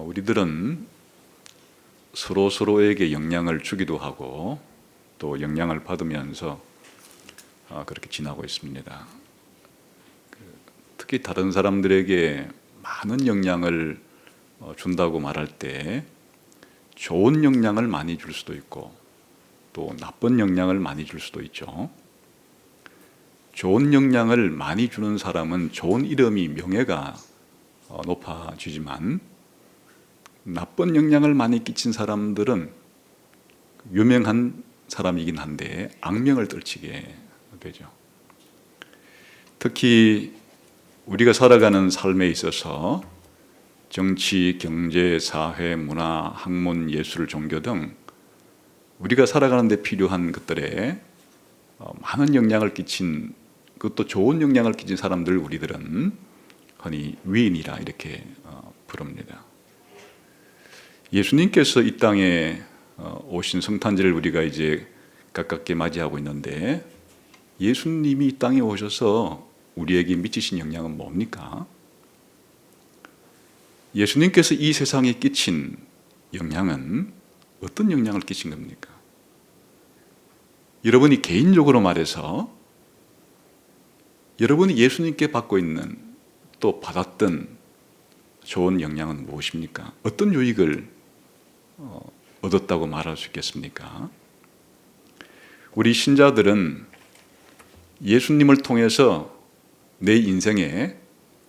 우리들은 서로에게 영향을 주기도 하고 또 영향을 받으면서 그렇게 지나고 있습니다. 특히 다른 사람들에게 많은 영향을 준다고 말할 때 좋은 영향을 많이 줄 수도 있고 또 나쁜 영향을 많이 줄 수도 있죠. 좋은 영향을 많이 주는 사람은 좋은 이름이 명예가 높아지지만 나쁜 영향을 많이 끼친 사람들은 유명한 사람이긴 한데 악명을 떨치게 되죠. 특히 우리가 살아가는 삶에 있어서 정치, 경제, 사회, 문화, 학문, 예술, 종교 등 우리가 살아가는 데 필요한 것들에 많은 영향을 끼친, 그것도 좋은 영향을 끼친 사람들 우리들은 흔히 위인이라 이렇게 부릅니다. 예수님께서 이 땅에 오신 성탄절을 우리가 이제 가깝게 맞이하고 있는데 예수님이 이 땅에 오셔서 우리에게 미치신 영향은 뭡니까? 예수님께서 이 세상에 끼친 영향은 어떤 영향을 끼친 겁니까? 여러분이 개인적으로 말해서 여러분이 예수님께 받고 있는 또 받았던 좋은 영향은 무엇입니까? 어떤 유익을 얻었다고 말할 수 있겠습니까? 우리 신자들은 예수님을 통해서 내 인생에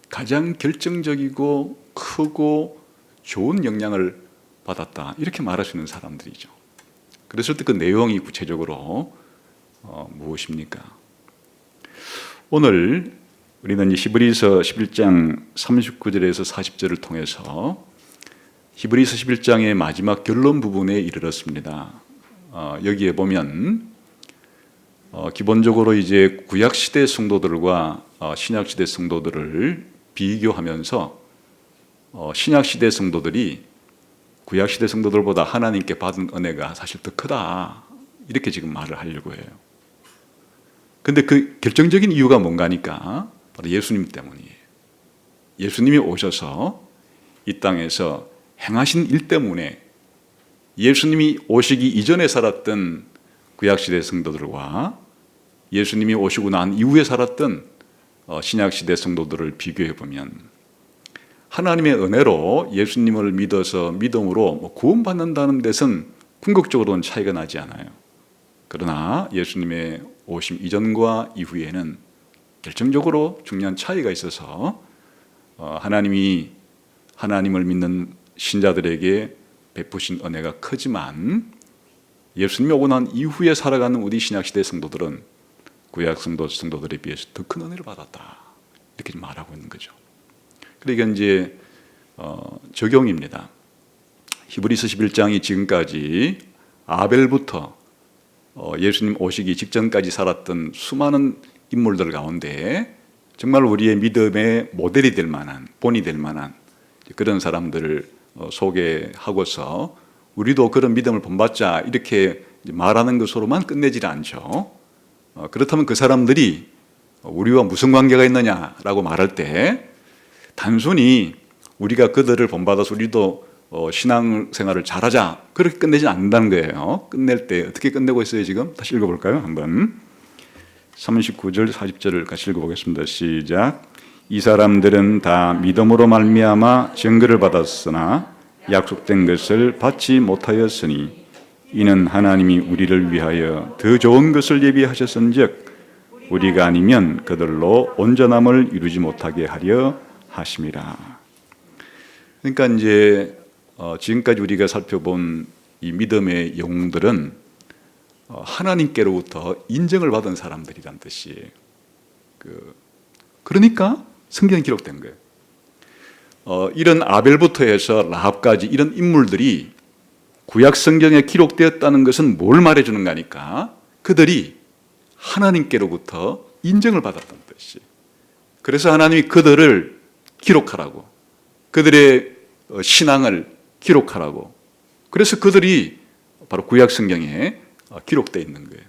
가장 결정적이고 크고 좋은 영향을 받았다 이렇게 말할 수 있는 사람들이죠. 그랬을 때 그 내용이 구체적으로 무엇입니까? 오늘 우리는 히브리서 11장 39절에서 40절을 통해서 히브리서 11장의 마지막 결론 부분에 이르렀습니다. 여기에 보면 기본적으로 이제 구약시대 성도들과 신약시대 성도들을 비교하면서 신약시대 성도들이 구약시대 성도들보다 하나님께 받은 은혜가 사실 더 크다 이렇게 지금 말을 하려고 해요. 근데 그 결정적인 이유가 뭔가니까 바로 예수님 때문이에요. 예수님이 오셔서 이 땅에서 행하신 일 때문에 예수님이 오시기 이전에 살았던 구약시대 성도들과 예수님이 오시고 난 이후에 살았던 신약시대 성도들을 비교해보면 하나님의 은혜로 예수님을 믿어서 믿음으로 구원받는다는 데선 궁극적으로는 차이가 나지 않아요. 그러나 예수님의 오심 이전과 이후에는 결정적으로 중요한 차이가 있어서 하나님을 믿는 신자들에게 베푸신 은혜가 크지만 예수님이 오고 난 이후에 살아가는 우리 신약시대 성도들은 구약 성도들에 비해서 더 큰 은혜를 받았다 이렇게 말하고 있는 거죠. 그러니까 이제 적용입니다. 히브리서 11장이 지금까지 아벨부터 예수님 오시기 직전까지 살았던 수많은 인물들 가운데 정말 우리의 믿음의 모델이 될 만한, 본이 될 만한 그런 사람들을 소개하고서 우리도 그런 믿음을 본받자 이렇게 말하는 것으로만 끝내질 않죠. 그렇다면 그 사람들이 우리와 무슨 관계가 있느냐라고 말할 때 단순히 우리가 그들을 본받아서 우리도 신앙생활을 잘하자 그렇게 끝내지 않는다는 거예요. 끝낼 때 어떻게 끝내고 있어요 지금? 다시 읽어볼까요? 한번 39절 40절을 같이 읽어보겠습니다. 시작. 이 사람들은 다 믿음으로 말미암아 증거를 받았으나 약속된 것을 받지 못하였으니 이는 하나님이 우리를 위하여 더 좋은 것을 예비하셨은즉 우리가 아니면 그들로 온전함을 이루지 못하게 하려 하심이라. 그러니까 이제 지금까지 우리가 살펴본 이 믿음의 영웅들은 하나님께로부터 인정을 받은 사람들이란 뜻이에요. 그러니까 성경에 기록된 거예요. 이런 아벨부터 해서 라합까지 이런 인물들이 구약 성경에 기록되었다는 것은 뭘 말해주는가 하니까 그들이 하나님께로부터 인정을 받았다는 뜻이에요. 그래서 하나님이 그들을 기록하라고, 그들의 신앙을 기록하라고, 그래서 그들이 바로 구약 성경에 기록되어 있는 거예요.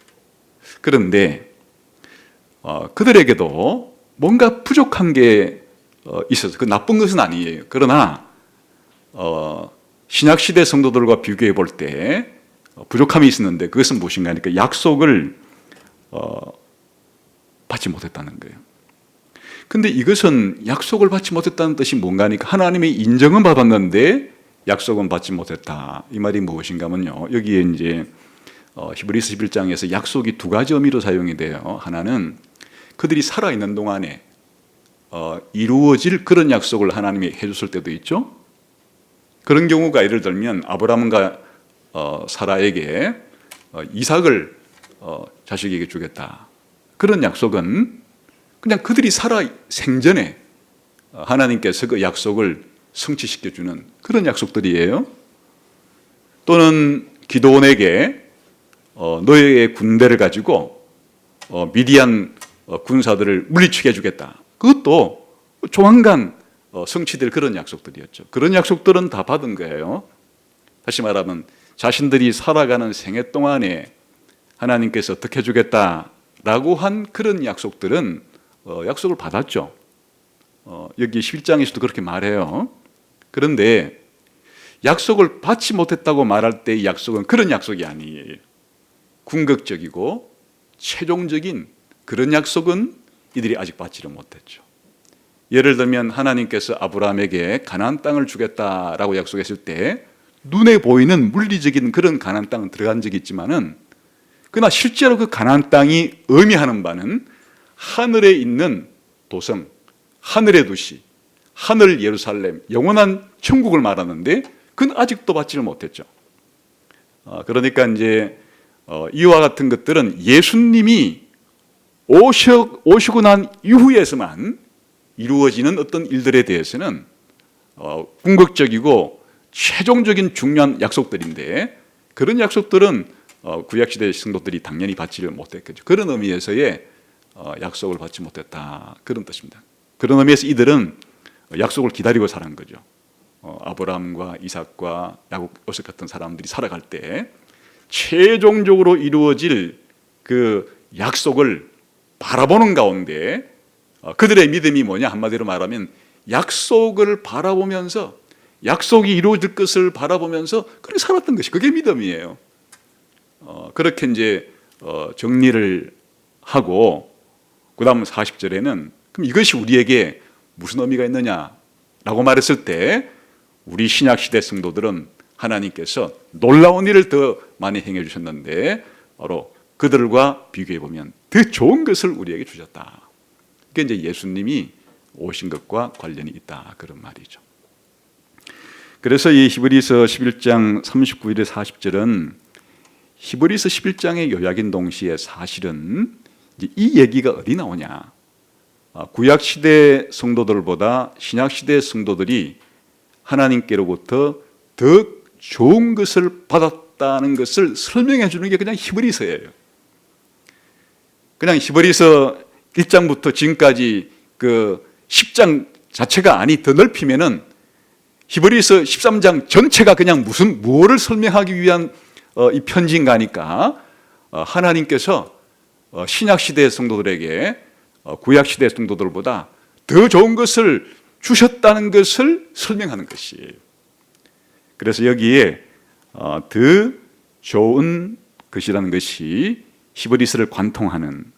그런데 그들에게도 뭔가 부족한 게 있어서 그 나쁜 것은 아니에요. 그러나 신약 시대 성도들과 비교해 볼 때 부족함이 있었는데 그것은 무엇인가 하니까 약속을 받지 못했다는 거예요. 근데 이것은 약속을 받지 못했다는 뜻이 뭔가 하니까 하나님의 인정은 받았는데 약속은 받지 못했다. 이 말이 무엇인가 하면요. 여기에 이제 히브리서 11장에서 약속이 두 가지 의미로 사용이 돼요. 하나는 그들이 살아있는 동안에 이루어질 그런 약속을 하나님이 해줬을 때도 있죠. 그런 경우가 예를 들면 아브라함과 사라에게 이삭을 자식에게 주겠다. 그런 약속은 그냥 그들이 살아 생전에 하나님께서 그 약속을 성취시켜주는 그런 약속들이에요. 또는 기드온에게 너의 군대를 가지고 미디안 군사들을 물리치게 해주겠다. 그것도 조만간 성취될 그런 약속들이었죠. 그런 약속들은 다 받은 거예요. 다시 말하면 자신들이 살아가는 생애 동안에 하나님께서 어떻게 해주겠다라고 한 그런 약속들은 약속을 받았죠. 여기 11장에서도 그렇게 말해요. 그런데 약속을 받지 못했다고 말할 때 이 약속은 그런 약속이 아니에요. 궁극적이고 최종적인 그런 약속은 이들이 아직 받지를 못했죠. 예를 들면 하나님께서 아브라함에게 가나안 땅을 주겠다라고 약속했을 때 눈에 보이는 물리적인 그런 가나안 땅은 들어간 적이 있지만은 그러나 실제로 그 가나안 땅이 의미하는 바는 하늘에 있는 도성, 하늘의 도시, 하늘 예루살렘, 영원한 천국을 말하는데 그건 아직도 받지를 못했죠. 그러니까 이제 이와 같은 것들은 예수님이 오시고 난 이후에서만 이루어지는 어떤 일들에 대해서는 궁극적이고 최종적인 중요한 약속들인데 그런 약속들은 구약시대 성도들이 당연히 받지를 못했겠죠. 그런 의미에서의 약속을 받지 못했다. 그런 뜻입니다. 그런 의미에서 이들은 약속을 기다리고 살은 거죠. 아브라함과 이삭과 야곱, 요셉 같은 사람들이 살아갈 때 최종적으로 이루어질 그 약속을 바라보는 가운데 그들의 믿음이 뭐냐 한마디로 말하면 약속을 바라보면서 약속이 이루어질 것을 바라보면서 그렇게 살았던 것이 그게 믿음이에요. 그렇게 이제 정리를 하고 그 다음 40절에는 그럼 이것이 우리에게 무슨 의미가 있느냐라고 말했을 때 우리 신약시대 성도들은 하나님께서 놀라운 일을 더 많이 행해 주셨는데 바로 그들과 비교해 보면 더 좋은 것을 우리에게 주셨다. 그게 이제 예수님이 오신 것과 관련이 있다 그런 말이죠. 그래서 이 히브리서 11장 39절에 40절은 히브리서 11장의 요약인 동시에 사실은 이제 이 얘기가 어디 나오냐? 구약시대 성도들보다 신약시대 성도들이 하나님께로부터 더 좋은 것을 받았다는 것을 설명해 주는 게 그냥 히브리서예요. 그냥 히브리서 1장부터 지금까지 그 10장 자체가 아니 더 넓히면은 히브리서 13장 전체가 그냥 무엇을 설명하기 위한 이 편지인가 하니까 하나님께서 신약시대 성도들에게 구약시대 성도들보다 더 좋은 것을 주셨다는 것을 설명하는 것이에요. 그래서 여기에 더 좋은 것이라는 것이 히브리서를 관통하는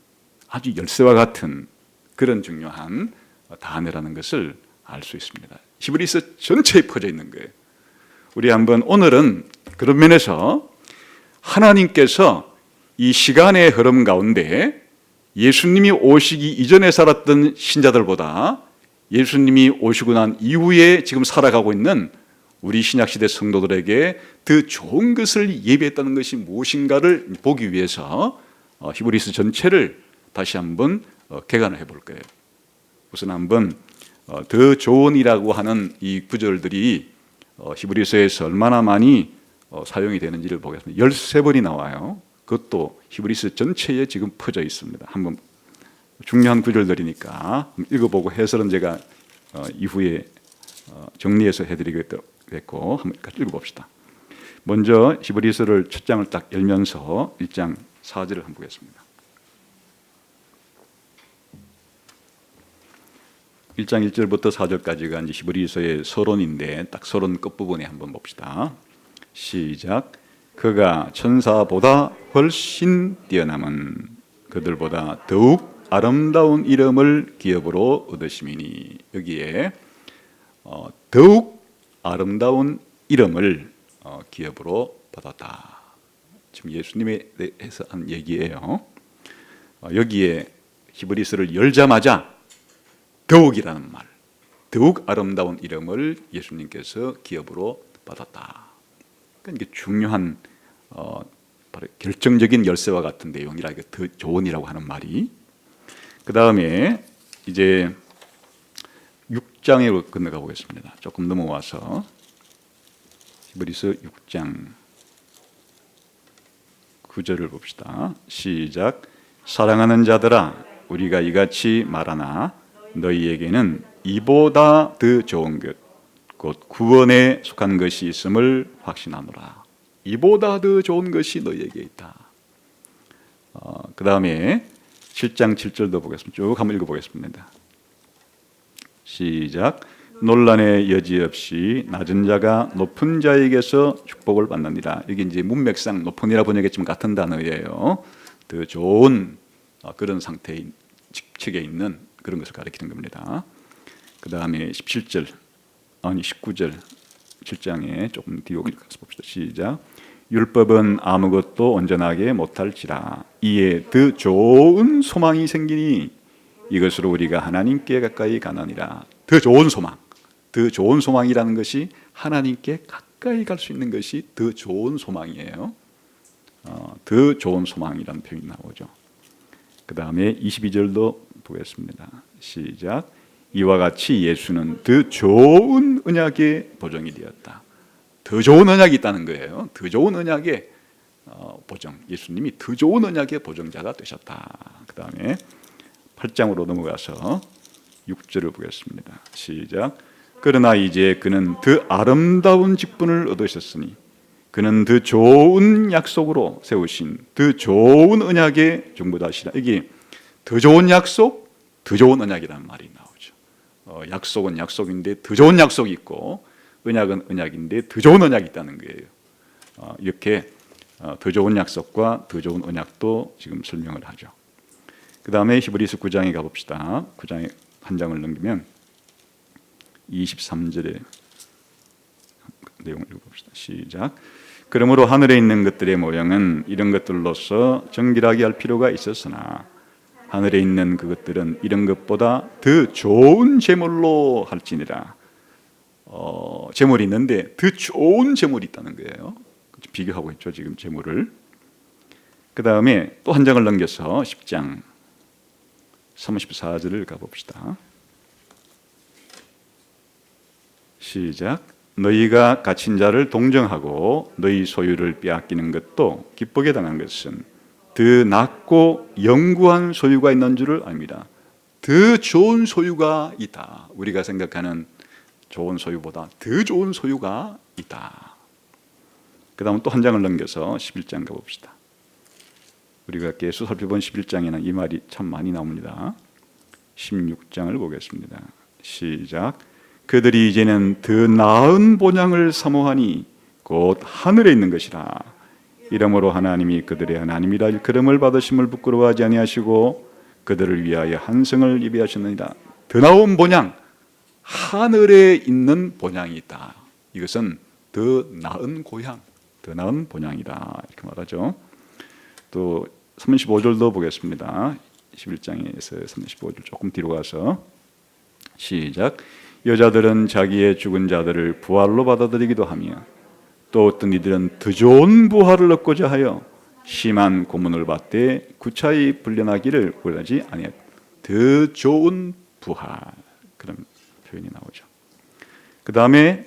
아주 열쇠와 같은 그런 중요한 단어라는 것을 알 수 있습니다. 히브리서 전체에 퍼져 있는 거예요. 우리 한번 오늘은 그런 면에서 하나님께서 이 시간의 흐름 가운데 예수님이 오시기 이전에 살았던 신자들보다 예수님이 오시고 난 이후에 지금 살아가고 있는 우리 신약시대 성도들에게 더 좋은 것을 예비했다는 것이 무엇인가를 보기 위해서 히브리서 전체를 다시 한번 개관을 해볼 거예요. 우선 한번 더 좋은이라고 하는 이 구절들이 히브리서에서 얼마나 많이 사용이 되는지를 보겠습니다. 13번이 나와요. 그것도 히브리서 전체에 지금 퍼져 있습니다. 한번 중요한 구절들이니까 읽어보고 해설은 제가 이후에 정리해서 해드리겠고 한번 읽어봅시다. 먼저 히브리서를 첫 장을 딱 열면서 1장 4절을 한번 보겠습니다. 1장 1절부터 4절까지가 이제 히브리서의 서론인데 딱 서론 끝부분에 한번 봅시다. 시작. 그가 천사보다 훨씬 뛰어남은 그들보다 더욱 아름다운 이름을 기업으로 얻으심이니, 여기에 더욱 아름다운 이름을 기업으로 받았다. 지금 예수님에 대해서 한 얘기예요. 여기에 히브리서를 열자마자 더욱이라는 말, 더욱 아름다운 이름을 예수님께서 기업으로 받았다. 그러니까 이게 중요한 바로 결정적인 열쇠와 같은 내용이라, 더 좋은이라고 하는 말이. 그 다음에 이제 6장으로 건너가 보겠습니다. 조금 넘어와서 히브리서 6장 9절을 봅시다. 시작. 사랑하는 자들아, 우리가 이같이 말하나 너희에게는 이보다 더 좋은 것, 곧 구원에 속한 것이 있음을 확신하노라. 이보다 더 좋은 것이 너희에게 있다. 그 다음에 7장 7절도 보겠습니다. 쭉 한번 읽어보겠습니다. 시작. 논란의 여지 없이 낮은 자가 높은 자에게서 축복을 받느니라. 이게 이제 문맥상 높은이라 번역했지만 같은 단어예요. 더 좋은 그런 상태인 직책에 있는 그런 것을 가리키는 겁니다. 그 다음에 19절 7장에 조금 뒤로 가서 봅시다. 시작. 율법은 아무것도 온전하게 못할지라 이에 더 좋은 소망이 생기니 이것으로 우리가 하나님께 가까이 가느니라. 더 좋은 소망, 더 좋은 소망이라는 것이 하나님께 가까이 갈 수 있는 것이 더 좋은 소망이에요. 더 좋은 소망이라는 표현이 나오죠. 그 다음에 22절도 보겠습니다. 시작. 이와 같이 예수는 더 좋은 언약의 보정이 되었다. 더 좋은 언약이 있다는 거예요. 더 좋은 언약의 보정. 예수님이 더 좋은 언약의 보정자가 되셨다. 그 다음에 8장으로 넘어가서 6절을 보겠습니다. 시작. 그러나 이제 그는 더 아름다운 직분을 얻으셨으니 그는 더 좋은 약속으로 세우신 더 좋은 언약의 중보자시라. 이게 더 좋은 약속, 더 좋은 언약이라는 말이 나오죠. 약속은 약속인데 더 좋은 약속이 있고, 언약은 언약인데 더 좋은 언약이 있다는 거예요. 이렇게 더 좋은 약속과 더 좋은 언약도 지금 설명을 하죠. 그 다음에 히브리서 9장에 가봅시다. 9장에 한 장을 넘기면 23절의 내용을 읽어봅시다. 시작. 그러므로 하늘에 있는 것들의 모양은 이런 것들로서 정결하게 할 필요가 있었으나 하늘에 있는 그것들은 이런 것보다 더 좋은 제물로 할지니라. 제물이 있는데 더 좋은 제물이 있다는 거예요. 비교하고 있죠, 지금 제물을. 그 다음에 또 한 장을 넘겨서 10장 34절을 가봅시다. 시작. 너희가 갇힌 자를 동정하고 너희 소유를 빼앗기는 것도 기쁘게 당한 것은 더 낫고 영구한 소유가 있는 줄을 압니다. 더 좋은 소유가 있다. 우리가 생각하는 좋은 소유보다 더 좋은 소유가 있다. 그 다음 또 한 장을 넘겨서 11장 가봅시다. 우리가 계속 살펴본 11장에는 이 말이 참 많이 나옵니다. 16장을 보겠습니다. 시작. 그들이 이제는 더 나은 본향을 사모하니 곧 하늘에 있는 것이라. 이러므로 하나님이 그들의 하나님이라 일컬음을 받으심을 부끄러워하지 아니하시고 그들을 위하여 한 성을 예비하셨느니라. 더 나은 본향, 하늘에 있는 본향이 있다. 이것은 더 나은 고향, 더 나은 본향이다, 이렇게 말하죠. 또 35절도 보겠습니다. 11장에서 35절 조금 뒤로 가서 시작. 여자들은 자기의 죽은 자들을 부활로 받아들이기도 하며 또 어떤 이들은 더 좋은 부활을 얻고자 하여 심한 고문을 받되 구차히 불려나기를 원하지 아니하여 더 좋은 부활, 그런 표현이 나오죠. 그 다음에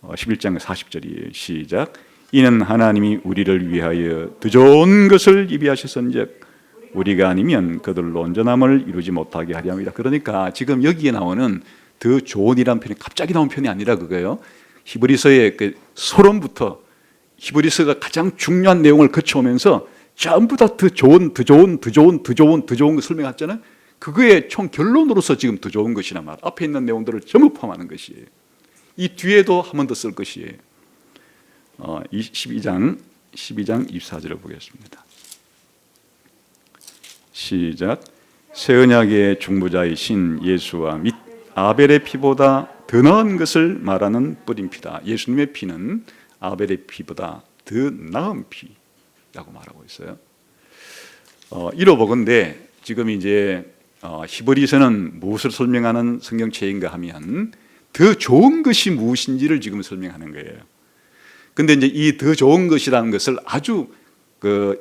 11장 40절이에요. 시작. 이는 하나님이 우리를 위하여 더 좋은 것을 예비하셨은즉 우리가 아니면 그들로 온전함을 이루지 못하게 하려 합니다. 그러니까 지금 여기에 나오는 더 좋은이라는 표현이 갑자기 나온 표현이 아니라 그거예요. 히브리서의 그 서론부터 히브리서가 가장 중요한 내용을 거쳐오면서 전부 다 더 좋은 거 설명했잖아요. 그거의 총 결론으로서 지금 더 좋은 것이란 말. 앞에 있는 내용들을 전부 포함하는 것이에요. 이 뒤에도 한 번 더 쓸 것이에요. 12장 24절을 보겠습니다. 시작. 새 언약의 중보자이신 예수와 및 아벨의 피보다 더 나은 것을 말하는 뿌린 피다. 예수님의 피는 아벨의 피보다 더 나은 피라고 말하고 있어요. 이로보건대 지금 이제 히브리서는 무엇을 설명하는 성경책인가 하면 더 좋은 것이 무엇인지를 지금 설명하는 거예요. 근데 이제 이 더 좋은 것이라는 것을 아주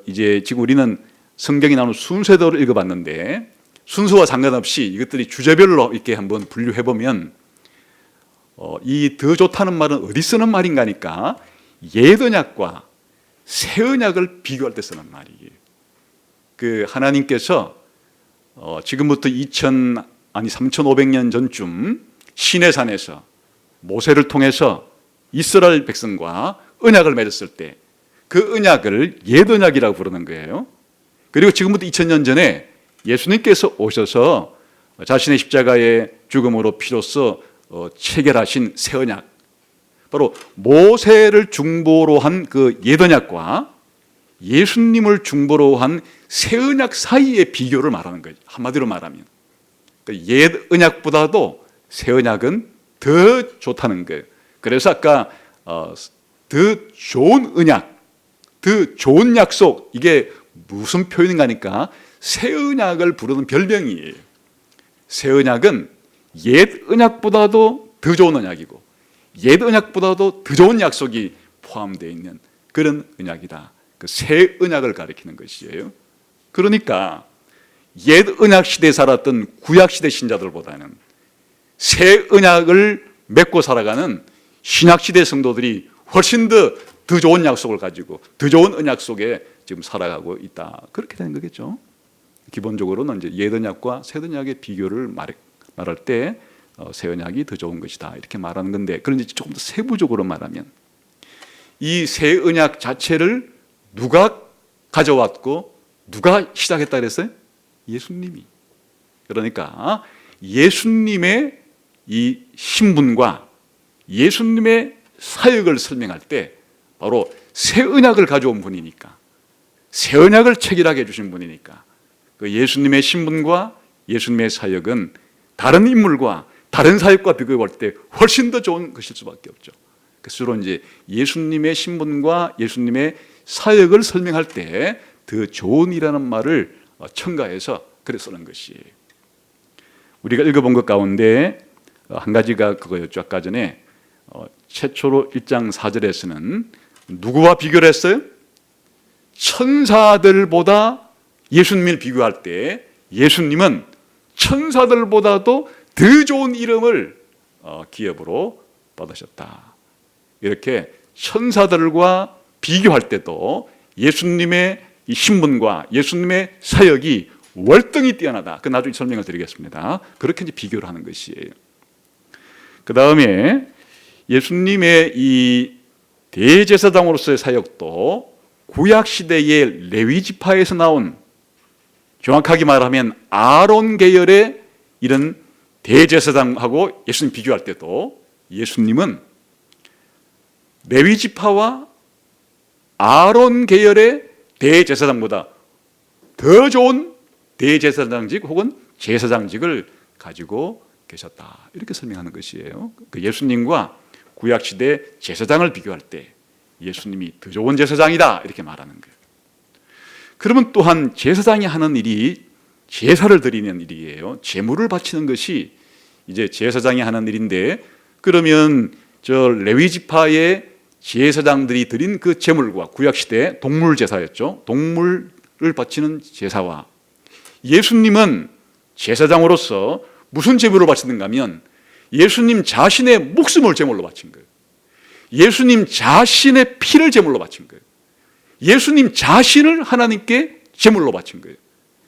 이제 지금 우리는 성경이 나오는 순서대로 읽어봤는데 순서와 상관없이 이것들이 주제별로 이렇게 한번 분류해 보면 이 더 좋다는 말은 어디 쓰는 말인가 하니까 옛 언약과 새 언약을 비교할 때 쓰는 말이에요. 그 하나님께서 지금부터 3,500년 전쯤 시내산에서 모세를 통해서 이스라엘 백성과 언약을 맺었을 때 그 언약을 옛 언약이라고 부르는 거예요. 그리고 지금부터 2000년 전에 예수님께서 오셔서 자신의 십자가의 죽음으로 피로써 체결하신 새 언약, 바로 모세를 중보로 한 그 옛 언약과 예수님을 중보로 한 새 언약 사이의 비교를 말하는 거죠. 한마디로 말하면 옛 언약보다도 새 언약은 더 좋다는 거예요. 그래서 아까 더 좋은 언약, 더 좋은 약속, 이게 무슨 표현인가 하니까 새 언약을 부르는 별명이에요. 새 언약은 옛 언약보다도 더 좋은 언약이고 옛 언약보다도 더 좋은 약속이 포함되어 있는 그런 언약이다. 그 새 언약을 가리키는 것이에요. 그러니까 옛 언약 시대에 살았던 구약 시대 신자들보다는 새 언약을 맺고 살아가는 신약 시대 성도들이 훨씬 더 좋은 약속을 가지고 더 좋은 언약 속에 지금 살아가고 있다. 그렇게 되는 거겠죠. 기본적으로는 이제 옛 언약과 새 언약의 비교를 말할 때 새 언약이 더 좋은 것이다 이렇게 말하는 건데, 그런데 조금 더 세부적으로 말하면 이 새 언약 자체를 누가 가져왔고 누가 시작했다 그랬어요? 예수님이. 그러니까 예수님의 이 신분과 예수님의 사역을 설명할 때 바로 새 언약을 가져온 분이니까, 새 언약을 체결하게 해주신 분이니까 그 예수님의 신분과 예수님의 사역은 다른 인물과 다른 사역과 비교할 때 훨씬 더 좋은 것일 수밖에 없죠. 그래서 이제 예수님의 신분과 예수님의 사역을 설명할 때 더 좋은이라는 말을 첨가해서 그래 쓰는 것이에요. 우리가 읽어본 것 가운데 한 가지가 그거였죠. 아까 전에 최초로 1장 4절에서는 누구와 비교를 했어요? 천사들보다 예수님을 비교할 때 예수님은 천사들보다도 더 좋은 이름을 기업으로 받으셨다. 이렇게 천사들과 비교할 때도 예수님의 이 신분과 예수님의 사역이 월등히 뛰어나다. 그 나중에 설명을 드리겠습니다. 그렇게 이제 비교를 하는 것이에요. 그 다음에 예수님의 이 대제사장으로서의 사역도 구약 시대의 레위 지파에서 나온, 정확하게 말하면 아론 계열의 이런 대제사장하고 예수님 비교할 때도 예수님은 레위 지파와 아론 계열의 대제사장보다 더 좋은 대제사장직 혹은 제사장직을 가지고 계셨다. 이렇게 설명하는 것이에요. 그 예수님과 구약 시대 제사장을 비교할 때 예수님이 더 좋은 제사장이다 이렇게 말하는 거예요. 그러면 또한 제사장이 하는 일이 제사를 드리는 일이에요. 제물을 바치는 것이 이제 제사장이 하는 일인데, 그러면 저 레위 지파의 제사장들이 드린 그 제물과 구약 시대 동물 제사였죠. 동물을 바치는 제사와 예수님은 제사장으로서 무슨 제물을 바치는가 하면 예수님 자신의 목숨을 제물로 바친 거예요. 예수님 자신의 피를 제물로 바친 거예요. 예수님 자신을 하나님께 제물로 바친 거예요.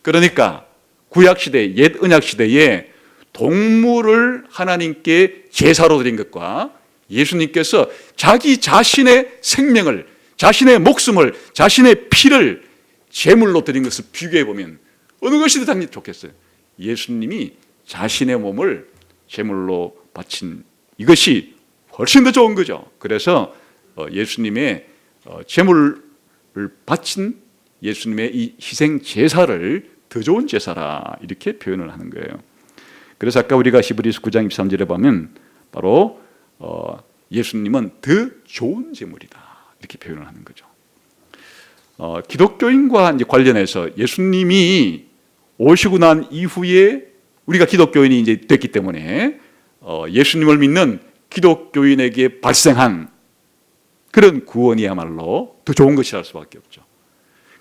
그러니까 구약 시대, 옛 언약 시대에 동물을 하나님께 제사로 드린 것과 예수님께서 자기 자신의 생명을, 자신의 목숨을, 자신의 피를 제물로 드린 것을 비교해 보면 어느 것이 더 당연히 좋겠어요? 예수님이 자신의 몸을 제물로 바친 이것이 훨씬 더 좋은 거죠. 그래서 예수님의 제물을 바친 예수님의 이 희생 제사를 더 좋은 제사라 이렇게 표현을 하는 거예요. 그래서 아까 우리가 히브리서 9장 23절에 보면 바로 예수님은 더 좋은 제물이다 이렇게 표현을 하는 거죠. 기독교인과 이제 관련해서 예수님이 오시고 난 이후에 우리가 기독교인이 이제 됐기 때문에 예수님을 믿는 기독교인에게 발생한 그런 구원이야말로 더 좋은 것이랄 수밖에 없죠.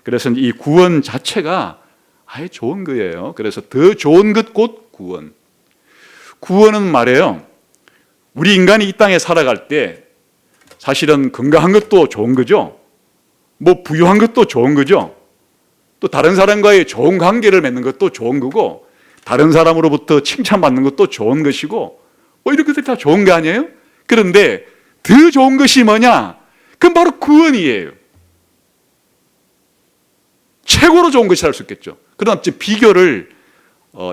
그래서 이 구원 자체가 아예 좋은 거예요. 그래서 더 좋은 것 곧 구원. 구원은 말이에요. 우리 인간이 이 땅에 살아갈 때 사실은 건강한 것도 좋은 거죠. 뭐 부유한 것도 좋은 거죠. 또 다른 사람과의 좋은 관계를 맺는 것도 좋은 거고 다른 사람으로부터 칭찬받는 것도 좋은 것이고 뭐 이런 것들이 다 좋은 거 아니에요? 그런데 더 좋은 것이 뭐냐? 그건 바로 구원이에요. 최고로 좋은 것이 할 수 있겠죠. 그러나 비교를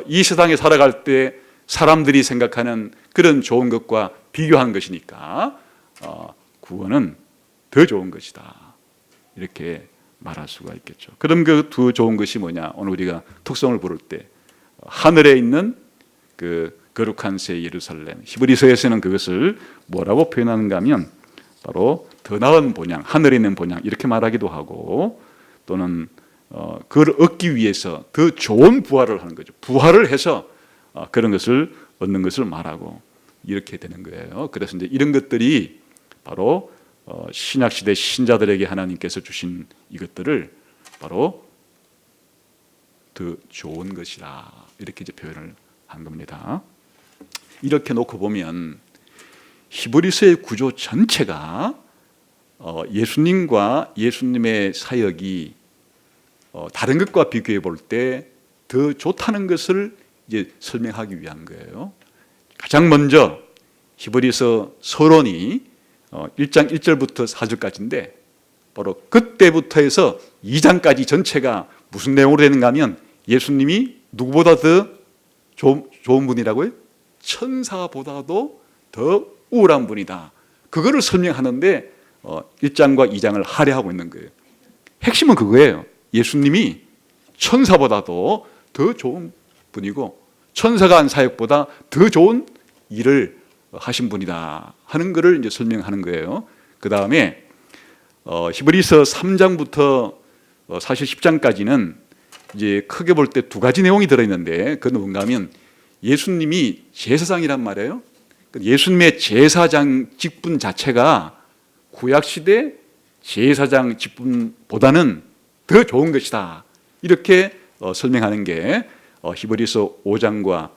이 세상에 살아갈 때 사람들이 생각하는 그런 좋은 것과 비교한 것이니까 구원은 더 좋은 것이다. 이렇게 말할 수가 있겠죠. 그럼 그 더 좋은 것이 뭐냐? 오늘 우리가 특성을 부를 때 하늘에 있는 그 거룩한 새 예루살렘. 히브리서에서는 그것을 뭐라고 표현하는가 하면 바로 더 나은 본향, 하늘에 있는 본향 이렇게 말하기도 하고 또는 그걸 얻기 위해서 더 좋은 부활을 하는 거죠. 부활을 해서 그런 것을 얻는 것을 말하고 이렇게 되는 거예요. 그래서 이제 이런 것들이 바로 신약 시대 신자들에게 하나님께서 주신 이것들을 바로 더 좋은 것이라 이렇게 이제 표현을 한 겁니다. 이렇게 놓고 보면 히브리서의 구조 전체가 예수님과 예수님의 사역이 다른 것과 비교해 볼 때 더 좋다는 것을 이제 설명하기 위한 거예요. 가장 먼저 히브리서 서론이 1장 1절부터 4절까지인데 바로 그때부터 해서 2장까지 전체가 무슨 내용으로 되는가 하면 예수님이 누구보다 더 좋은 분이라고요? 천사보다도 더 우월한 분이다. 그거를 설명하는데 1장과 2장을 할애하고 있는 거예요. 핵심은 그거예요. 예수님이 천사보다도 더 좋은 분이고 천사가 한 사역보다 더 좋은 일을 하신 분이다 하는 것을 이제 설명하는 거예요. 그 다음에 히브리서 3장부터 사실 10장까지는 이제 크게 볼 때 두 가지 내용이 들어있는데 그건 뭔가 하면 예수님이 제사장이란 말이에요. 예수님의 제사장 직분 자체가 구약시대 제사장 직분보다는 더 좋은 것이다. 이렇게 설명하는 게 히브리서 5장과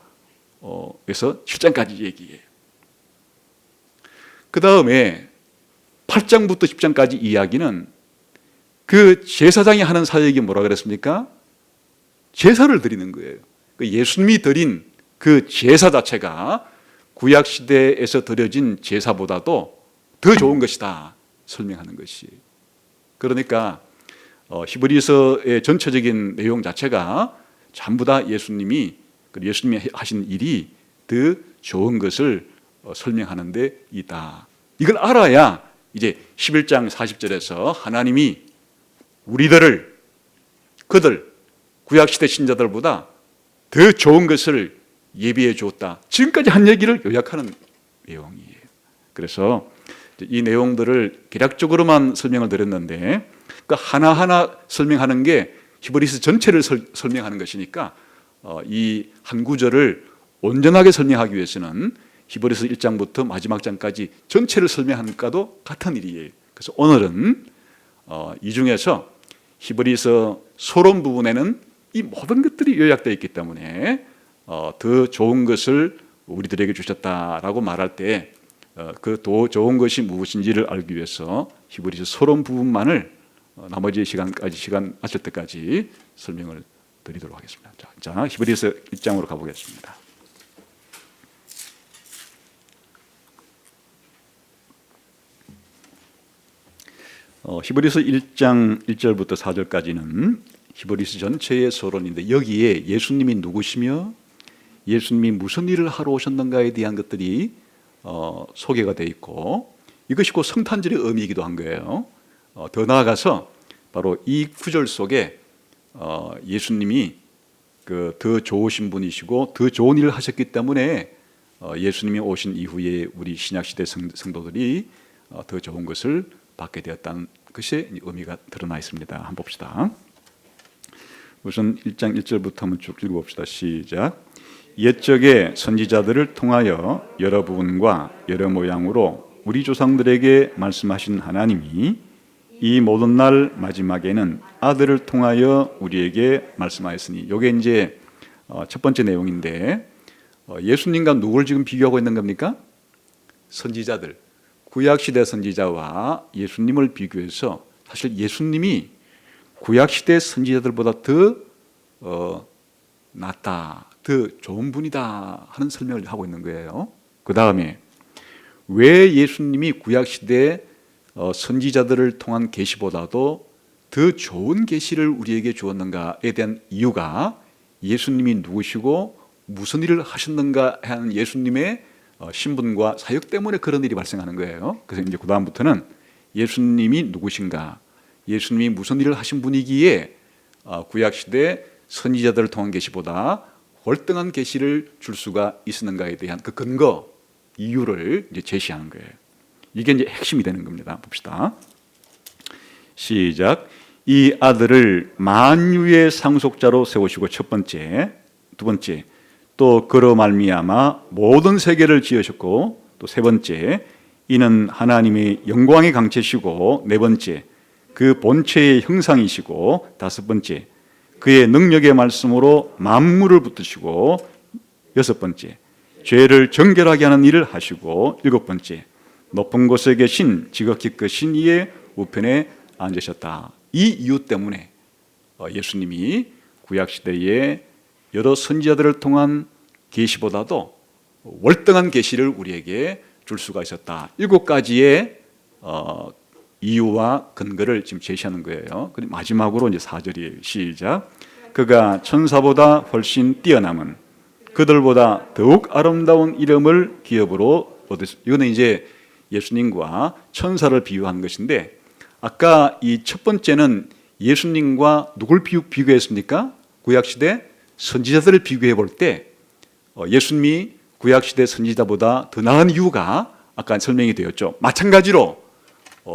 에서 7장까지 얘기해요. 그 다음에 8장부터 10장까지 이야기는 그 제사장이 하는 사역이 뭐라 그랬습니까? 제사를 드리는 거예요. 예수님이 드린 그 제사 자체가 구약시대에서 드려진 제사보다도 더 좋은 것이다 설명하는 것이. 그러니까 히브리서의 전체적인 내용 자체가 전부 다 예수님이 하신 일이 더 좋은 것을 설명하는 데 있다. 이걸 알아야 이제 11장 40절에서 하나님이 우리들을 그들 구약시대 신자들보다 더 좋은 것을 예비해 주었다. 지금까지 한 얘기를 요약하는 내용이에요. 그래서 이 내용들을 개략적으로만 설명을 드렸는데 그 하나하나 설명하는 게 히브리서 전체를 설명하는 것이니까 이 한 구절을 온전하게 설명하기 위해서는 히브리서 1장부터 마지막 장까지 전체를 설명하는 것과도 같은 일이에요. 그래서 오늘은 이 중에서 히브리서 서론 부분에는 이 모든 것들이 요약되어 있기 때문에 더 좋은 것을 우리들에게 주셨다라고 말할 때 그 더 좋은 것이 무엇인지를 알기 위해서 히브리서 서론 부분만을 나머지 시간 마칠 때까지 설명을 드리도록 하겠습니다. 자, 히브리서 1장으로 가보겠습니다. 히브리서 1장 1절부터 4절까지는 히브리서 전체의 서론인데 여기에 예수님이 누구시며 예수님이 무슨 일을 하러 오셨는가에 대한 것들이 소개가 돼 있고 이것이 곧 성탄절의 의미이기도 한 거예요. 더 나아가서 바로 이 구절 속에 예수님이 더 좋으신 분이시고 더 좋은 일을 하셨기 때문에 예수님이 오신 이후에 우리 신약시대 성도들이 더 좋은 것을 받게 되었다는 것이 의미가 드러나 있습니다. 한번 봅시다. 우선 1장 1절부터 한번 쭉 읽어봅시다. 시작. 옛적의 선지자들을 통하여 여러 부분과 여러 모양으로 우리 조상들에게 말씀하신 하나님이 이 모든 날 마지막에는 아들을 통하여 우리에게 말씀하였으니, 이게 이제 첫 번째 내용인데 예수님과 누굴 지금 비교하고 있는 겁니까? 선지자들, 구약시대 선지자와 예수님을 비교해서 사실 예수님이 구약시대 선지자들보다 더 낫다, 더 좋은 분이다 하는 설명을 하고 있는 거예요. 그 다음에 왜 예수님이 구약시대 선지자들을 통한 계시보다도 더 좋은 계시를 우리에게 주었는가에 대한 이유가 예수님이 누구시고 무슨 일을 하셨는가 하는 예수님의 신분과 사역 때문에 그런 일이 발생하는 거예요. 그래서 이제 그 다음부터는 예수님이 누구신가, 예수님이 무슨 일을 하신 분이기에 구약시대 선지자들을 통한 계시보다 월등한 계시를 줄 수가 있었는가에 대한 그 근거, 이유를 이제 제시하는 거예요. 이게 이제 핵심이 되는 겁니다. 봅시다. 시작. 이 아들을 만유의 상속자로 세우시고 첫 번째, 두 번째, 또 그로 말미암아 모든 세계를 지으셨고, 또 세 번째, 이는 하나님의 영광의 강체시고, 네 번째, 그 본체의 형상이시고, 다섯 번째, 그의 능력의 말씀으로 만물을 붙드시고, 여섯 번째, 죄를 정결하게 하는 일을 하시고, 일곱 번째, 높은 곳에 계신 지극히 크신 이의 우편에 앉으셨다. 이 이유 때문에 예수님이 구약시대에 여러 선지자들을 통한 계시보다도 월등한 계시를 우리에게 줄 수가 있었다. 일곱 가지의 이유와 근거를 지금 제시하는 거예요. 그리고 마지막으로 이제 4절이에요. 시작. 그가 천사보다 훨씬 뛰어남은 그들보다 더욱 아름다운 이름을 기업으로 얻으셨다. 이거는 이제 예수님과 천사를 비유한 것인데, 아까 이 첫 번째는 예수님과 누굴 비교했습니까? 구약시대 선지자들을 비교해 볼 때 예수님이 구약시대 선지자보다 더 나은 이유가 아까 설명이 되었죠. 마찬가지로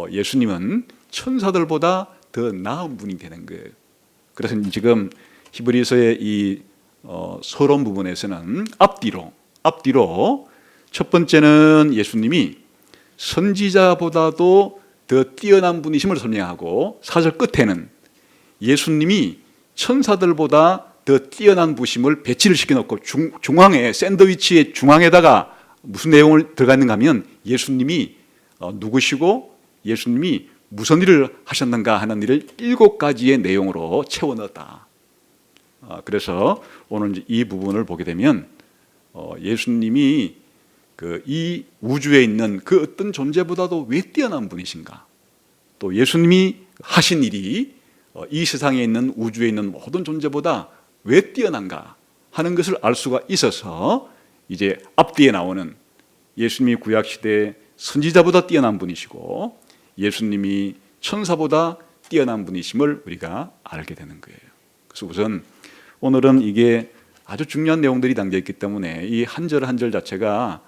예수님은 천사들보다 더 나은 분이 되는 거예요. 그래서 지금 히브리서의 이 서론 부분에서는 앞뒤로 첫 번째는 예수님이 선지자보다도 더 뛰어난 분이심을 설명하고, 4절 끝에는 예수님이 천사들보다 더 뛰어난 분이심을 배치를 시켜놓고 중앙에, 샌드위치의 중앙에다가 무슨 내용을 들어가 있는가 하면 예수님이 누구시고 예수님이 무슨 일을 하셨는가 하는 일을 7가지의 내용으로 채워 넣었다. 그래서 오늘 이 부분을 보게 되면 예수님이 이 우주에 있는 그 어떤 존재보다도 왜 뛰어난 분이신가, 또 예수님이 하신 일이 이 세상에 있는 우주에 있는 모든 존재보다 왜 뛰어난가 하는 것을 알 수가 있어서 이제 앞뒤에 나오는 예수님이 구약시대 선지자보다 뛰어난 분이시고 예수님이 천사보다 뛰어난 분이심을 우리가 알게 되는 거예요. 그래서 우선 오늘은 이게 아주 중요한 내용들이 담겨있기 때문에 이 한 절 한 절 자체가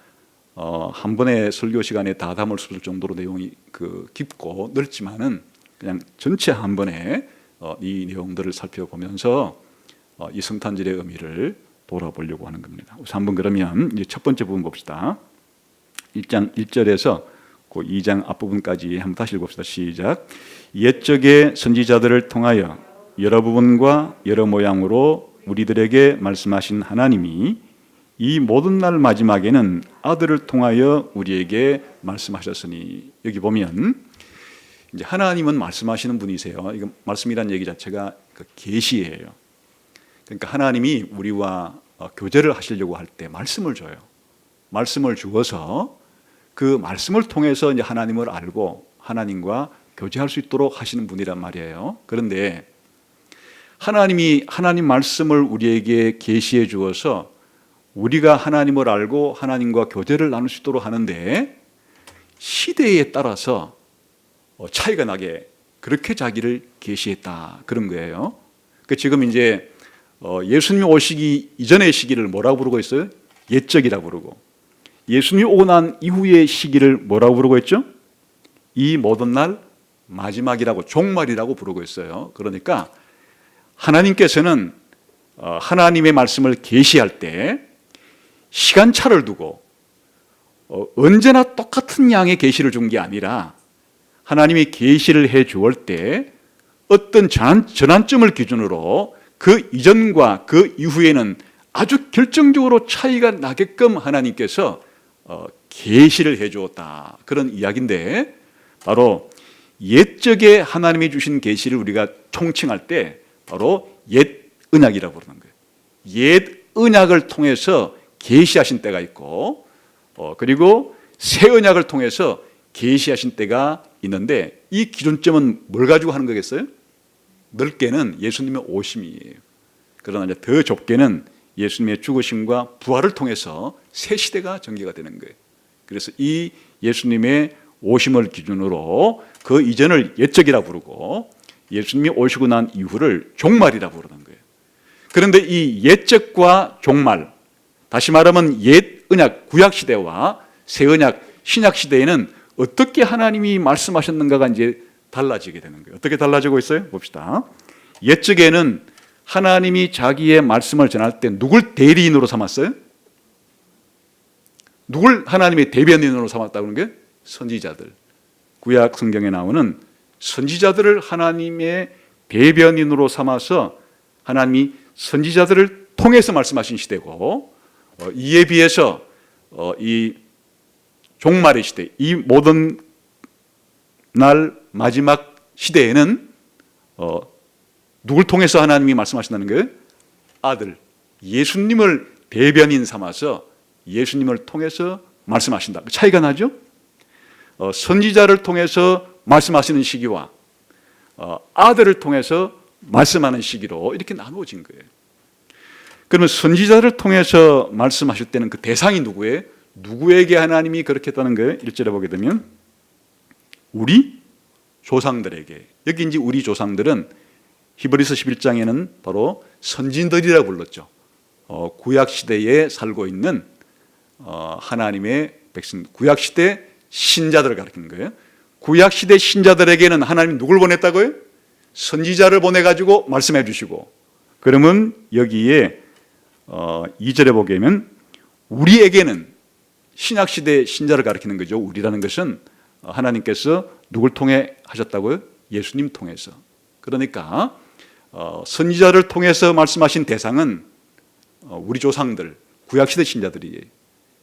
한 번의 설교 시간에 다 담을 수 있을 정도로 내용이 깊고 넓지만은 그냥 전체 한 번에 이 내용들을 살펴보면서 이 성탄절의 의미를 돌아보려고 하는 겁니다. 우선 한번 그러면 이제 첫 번째 부분 봅시다. 1장 1절에서 그 2장 앞부분까지 한번 다시 읽읍시다. 시작. 옛적의 선지자들을 통하여 여러 부분과 여러 모양으로 우리들에게 말씀하신 하나님이 이 모든 날 마지막에는 아들을 통하여 우리에게 말씀하셨으니, 여기 보면 이제 하나님은 말씀하시는 분이세요. 이거 말씀이란 얘기 자체가 계시예요. 그러니까 하나님이 우리와 교제를 하시려고 할 때 말씀을 줘요. 말씀을 주어서 그 말씀을 통해서 이제 하나님을 알고 하나님과 교제할 수 있도록 하시는 분이란 말이에요. 그런데 하나님이 하나님 말씀을 우리에게 계시해 주어서 우리가 하나님을 알고 하나님과 교제를 나눌 수 있도록 하는데 시대에 따라서 차이가 나게 그렇게 자기를 계시했다 그런 거예요. 지금 이제 예수님이 오시기 이전의 시기를 뭐라고 부르고 있어요? 옛적이라고 부르고, 예수님이 오고 난 이후의 시기를 뭐라고 부르고 있죠? 이 모든 날 마지막이라고, 종말이라고 부르고 있어요. 그러니까 하나님께서는 하나님의 말씀을 계시할 때 시간차를 두고 언제나 똑같은 양의 계시를 준 게 아니라 하나님이 계시를 해 주올 때 어떤 전환점을 기준으로 그 이전과 그 이후에는 아주 결정적으로 차이가 나게끔 하나님께서 계시를 해 주었다 그런 이야기인데, 바로 옛적에 하나님이 주신 계시를 우리가 총칭할 때 바로 옛 언약이라고 부르는 거예요. 옛 언약을 통해서 계시하신 때가 있고, 그리고 새 언약을 통해서 계시하신 때가 있는데, 이 기준점은 뭘 가지고 하는 거겠어요? 넓게는 예수님의 오심이에요. 그러나 이제 더 좁게는 예수님의 죽으심과 부활을 통해서 새 시대가 전개가 되는 거예요. 그래서 이 예수님의 오심을 기준으로 그 이전을 옛적이라 부르고, 예수님이 오시고 난 이후를 종말이라 부르는 거예요. 그런데 이 옛적과 종말, 다시 말하면 옛 언약 구약 시대와 새 언약 신약 시대에는 어떻게 하나님이 말씀하셨는가가 이제 달라지게 되는 거예요. 어떻게 달라지고 있어요? 봅시다. 옛적에는 하나님이 자기의 말씀을 전할 때 누굴 대리인으로 삼았어요? 누굴 하나님의 대변인으로 삼았다는 게? 선지자들. 구약 성경에 나오는 선지자들을 하나님의 대변인으로 삼아서 하나님이 선지자들을 통해서 말씀하신 시대고, 이에 비해서 이 종말의 시대, 이 모든 날 마지막 시대에는 누굴 통해서 하나님이 말씀하신다는 거예요? 아들 예수님을 대변인 삼아서 예수님을 통해서 말씀하신다. 차이가 나죠? 선지자를 통해서 말씀하시는 시기와 아들을 통해서 말씀하는 시기로 이렇게 나누어진 거예요. 그러면 선지자를 통해서 말씀하실 때는 그 대상이 누구예요? 누구에게 하나님이 그렇게 했다는 거예요? 1절에 보게 되면 우리 조상들에게. 여기 이제 우리 조상들은 히브리서 11장에는 바로 선진들이라고 불렀죠. 구약 시대에 살고 있는 하나님의 백성, 구약 시대 신자들을 가리키는 거예요. 구약 시대 신자들에게는 하나님이 누굴 보냈다고요? 선지자를 보내가지고 말씀해 주시고, 그러면 여기에 2절에 보게 되면 우리에게는 신약 시대 신자를 가리키는 거죠. 우리라는 것은 하나님께서 누굴 통해 하셨다고요? 예수님 통해서. 그러니까 선지자를 통해서 말씀하신 대상은 우리 조상들, 구약시대 신자들이에요.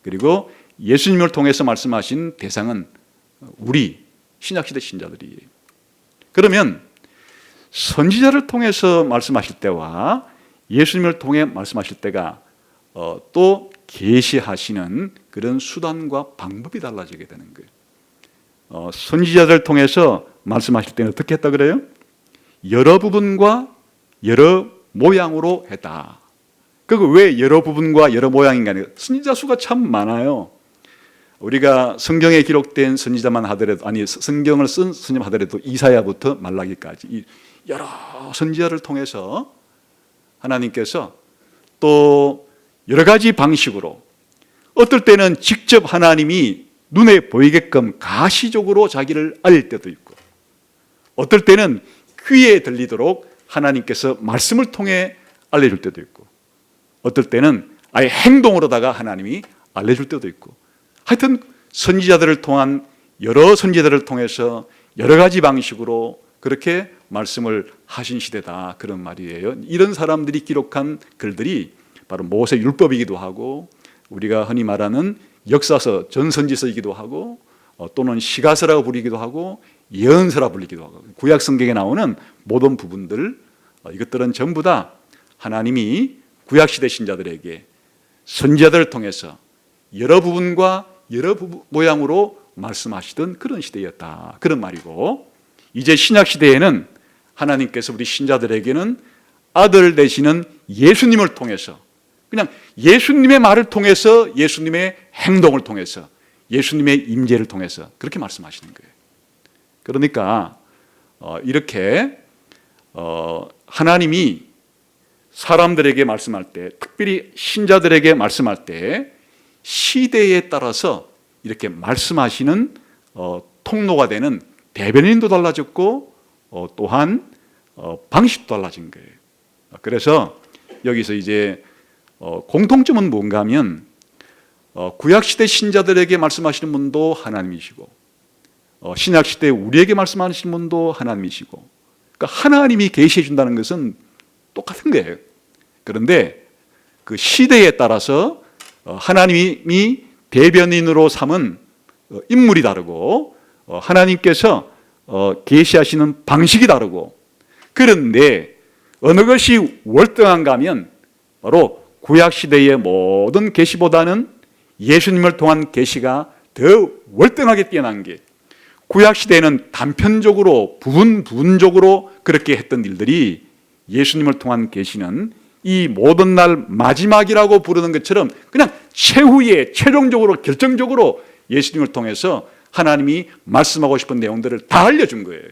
그리고 예수님을 통해서 말씀하신 대상은 우리 신약시대 신자들이에요. 그러면 선지자를 통해서 말씀하실 때와 예수님을 통해 말씀하실 때가 또 계시하시는 그런 수단과 방법이 달라지게 되는 거예요. 선지자들 통해서 말씀하실 때는 어떻게 했다 그래요? 여러 부분과 여러 모양으로 했다. 그거 왜 여러 부분과 여러 모양인가? 선지자 수가 참 많아요. 우리가 성경에 기록된 선지자만 하더라도, 아니 성경을 쓴 선지자 하더라도 이사야부터 말라기까지 여러 선지자를 통해서 하나님께서 또 여러 가지 방식으로, 어떨 때는 직접 하나님이 눈에 보이게끔 가시적으로 자기를 알릴 때도 있고, 어떨 때는 귀에 들리도록 하나님께서 말씀을 통해 알려줄 때도 있고, 어떨 때는 아예 행동으로다가 하나님이 알려줄 때도 있고, 하여튼 선지자들을 통한 여러 선지자들을 통해서 여러 가지 방식으로 그렇게 말씀을 하신 시대다, 그런 말이에요. 이런 사람들이 기록한 글들이 바로 모세 율법이기도 하고, 우리가 흔히 말하는 역사서, 전선지서이기도 하고, 또는 시가서라고 부르기도 하고, 예언서라 불리기도 하고, 구약 성경에 나오는 모든 부분들, 이것들은 전부 다 하나님이 구약시대 신자들에게 선지자들을 통해서 여러 부분과 여러 모양으로 말씀하시던 그런 시대였다, 그런 말이고, 이제 신약시대에는 하나님께서 우리 신자들에게는 아들 되시는 예수님을 통해서, 그냥 예수님의 말을 통해서, 예수님의 행동을 통해서, 예수님의 임재를 통해서 그렇게 말씀하시는 거예요. 그러니까 이렇게 하나님이 사람들에게 말씀할 때, 특별히 신자들에게 말씀할 때 시대에 따라서 이렇게 말씀하시는 통로가 되는 대변인도 달라졌고 또한 방식도 달라진 거예요. 그래서 여기서 이제 공통점은 뭔가 하면 구약시대 신자들에게 말씀하시는 분도 하나님이시고 신약시대 우리에게 말씀하시는 분도 하나님이시고, 그러니까 하나님이 계시해 준다는 것은 똑같은 거예요. 그런데 그 시대에 따라서 하나님이 대변인으로 삼은 인물이 다르고 하나님께서 계시하시는 방식이 다르고, 그런데 어느 것이 월등한가 하면 바로 구약시대의 모든 계시보다는 예수님을 통한 계시가 더 월등하게 뛰어난 게, 구약시대에는 단편적으로 부분적으로 그렇게 했던 일들이 예수님을 통한 계시는 이 모든 날 마지막이라고 부르는 것처럼 그냥 최후에 최종적으로 결정적으로 예수님을 통해서 하나님이 말씀하고 싶은 내용들을 다 알려준 거예요.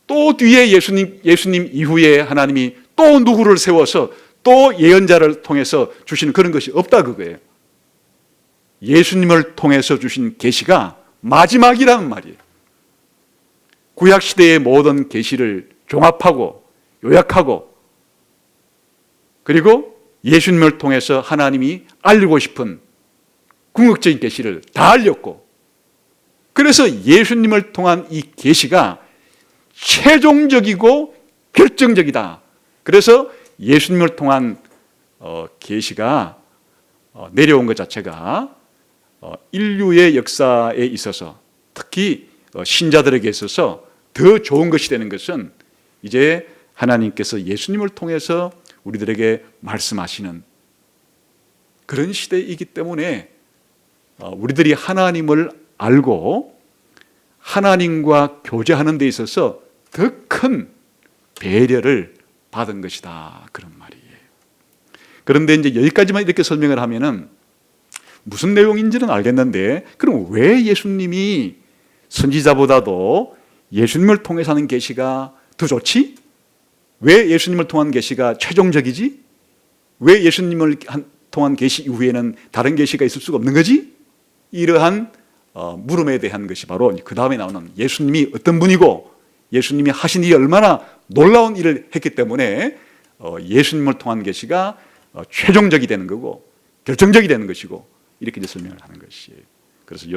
또 뒤에 예수님 이후에 하나님이 또 누구를 세워서 또 예언자를 통해서 주시는 그런 것이 없다 그거예요. 예수님을 통해서 주신 계시가 마지막이라는 말이에요. 구약시대의 모든 계시를 종합하고 요약하고, 그리고 예수님을 통해서 하나님이 알리고 싶은 궁극적인 계시를 다 알렸고, 그래서 예수님을 통한 이 계시가 최종적이고 결정적이다. 그래서 예수님을 통한 계시가 내려온 것 자체가 인류의 역사에 있어서, 특히 신자들에게 있어서 더 좋은 것이 되는 것은 이제 하나님께서 예수님을 통해서 우리들에게 말씀하시는 그런 시대이기 때문에 우리들이 하나님을 알고 하나님과 교제하는 데 있어서 더 큰 배려를 받은 것이다, 그런 말이에요. 그런데 이제 여기까지만 이렇게 설명을 하면은 무슨 내용인지는 알겠는데, 그럼 왜 예수님이 선지자보다도 예수님을 통해서 하는 계시가 더 좋지? 왜 예수님을 통한 계시가 최종적이지? 왜 예수님을 통한 계시 이후에는 다른 계시가 있을 수가 없는 거지? 이러한 물음에 대한 것이 바로 그 다음에 나오는 예수님이 어떤 분이고 예수님이 하신 일이 얼마나 놀라운 일을 했기 때문에 예수님을 통한 계시가 최종적이 되는 거고 결정적이 되는 것이고, 이렇게 이제 설명을 하는 것이에요. 그래서 이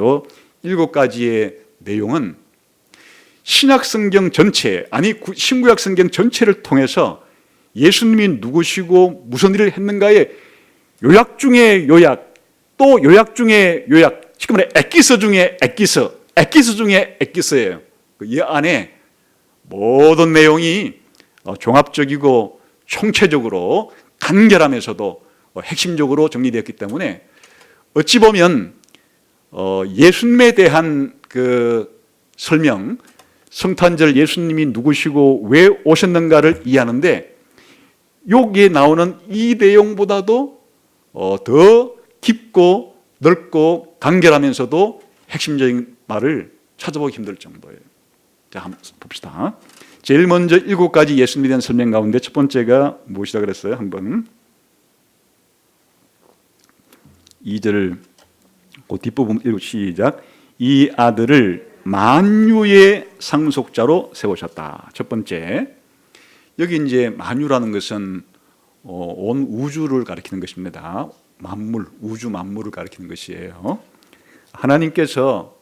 7가지의 내용은 신약 성경 전체, 아니 신구약 성경 전체를 통해서 예수님이 누구시고 무슨 일을 했는가의 요약 중에 요약, 또 요약 중에 요약, 지금 말해 엑기서 중에 엑기서, 엑기서 중에 엑기서예요. 이 안에 모든 내용이 종합적이고 총체적으로 간결하면서도 핵심적으로 정리되었기 때문에 어찌 보면 예수님에 대한 그 설명, 성탄절 예수님이 누구시고 왜 오셨는가를 이해하는데 여기에 나오는 이 내용보다도 더 깊고 넓고 간결하면서도 핵심적인 말을 찾아보기 힘들 정도예요. 자, 한번 봅시다. 제일 먼저 7가지 예수님에 대한 설명 가운데 첫 번째가 무엇이라 그랬어요? 한번 2절 그 뒷부분 읽고 시작. 이 아들을 만유의 상속자로 세우셨다. 첫 번째, 여기 이제 만유라는 것은 온 우주를 가리키는 것입니다. 만물, 우주 만물을 가리키는 것이에요. 하나님께서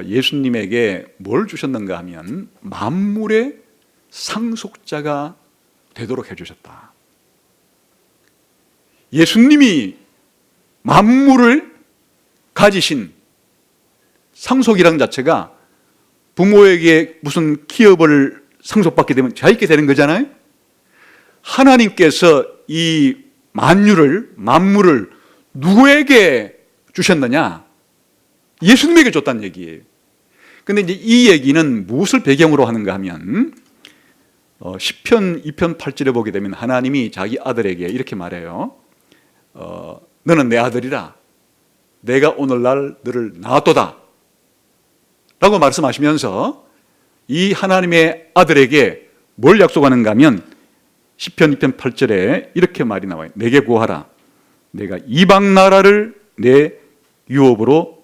예수님에게 뭘 주셨는가 하면 만물의 상속자가 되도록 해주셨다. 예수님이 만물을 가지신 상속이라는 자체가 부모에게 무슨 기업을 상속받게 되면 자익게 되는 거잖아요. 하나님께서 이 만물을 누구에게 주셨느냐? 예수님에게 줬다는 얘기예요. 근데 이제 이 얘기는 무엇을 배경으로 하는가 하면 시편 2편 8절에 보게 되면 하나님이 자기 아들에게 이렇게 말해요. 너는 내 아들이라. 내가 오늘날 너를 낳았도다 라고 말씀하시면서 이 하나님의 아들에게 뭘 약속하는가 하면 시편 2편 8절에 이렇게 말이 나와요. 내게 구하라. 내가 이방 나라를 내 유업으로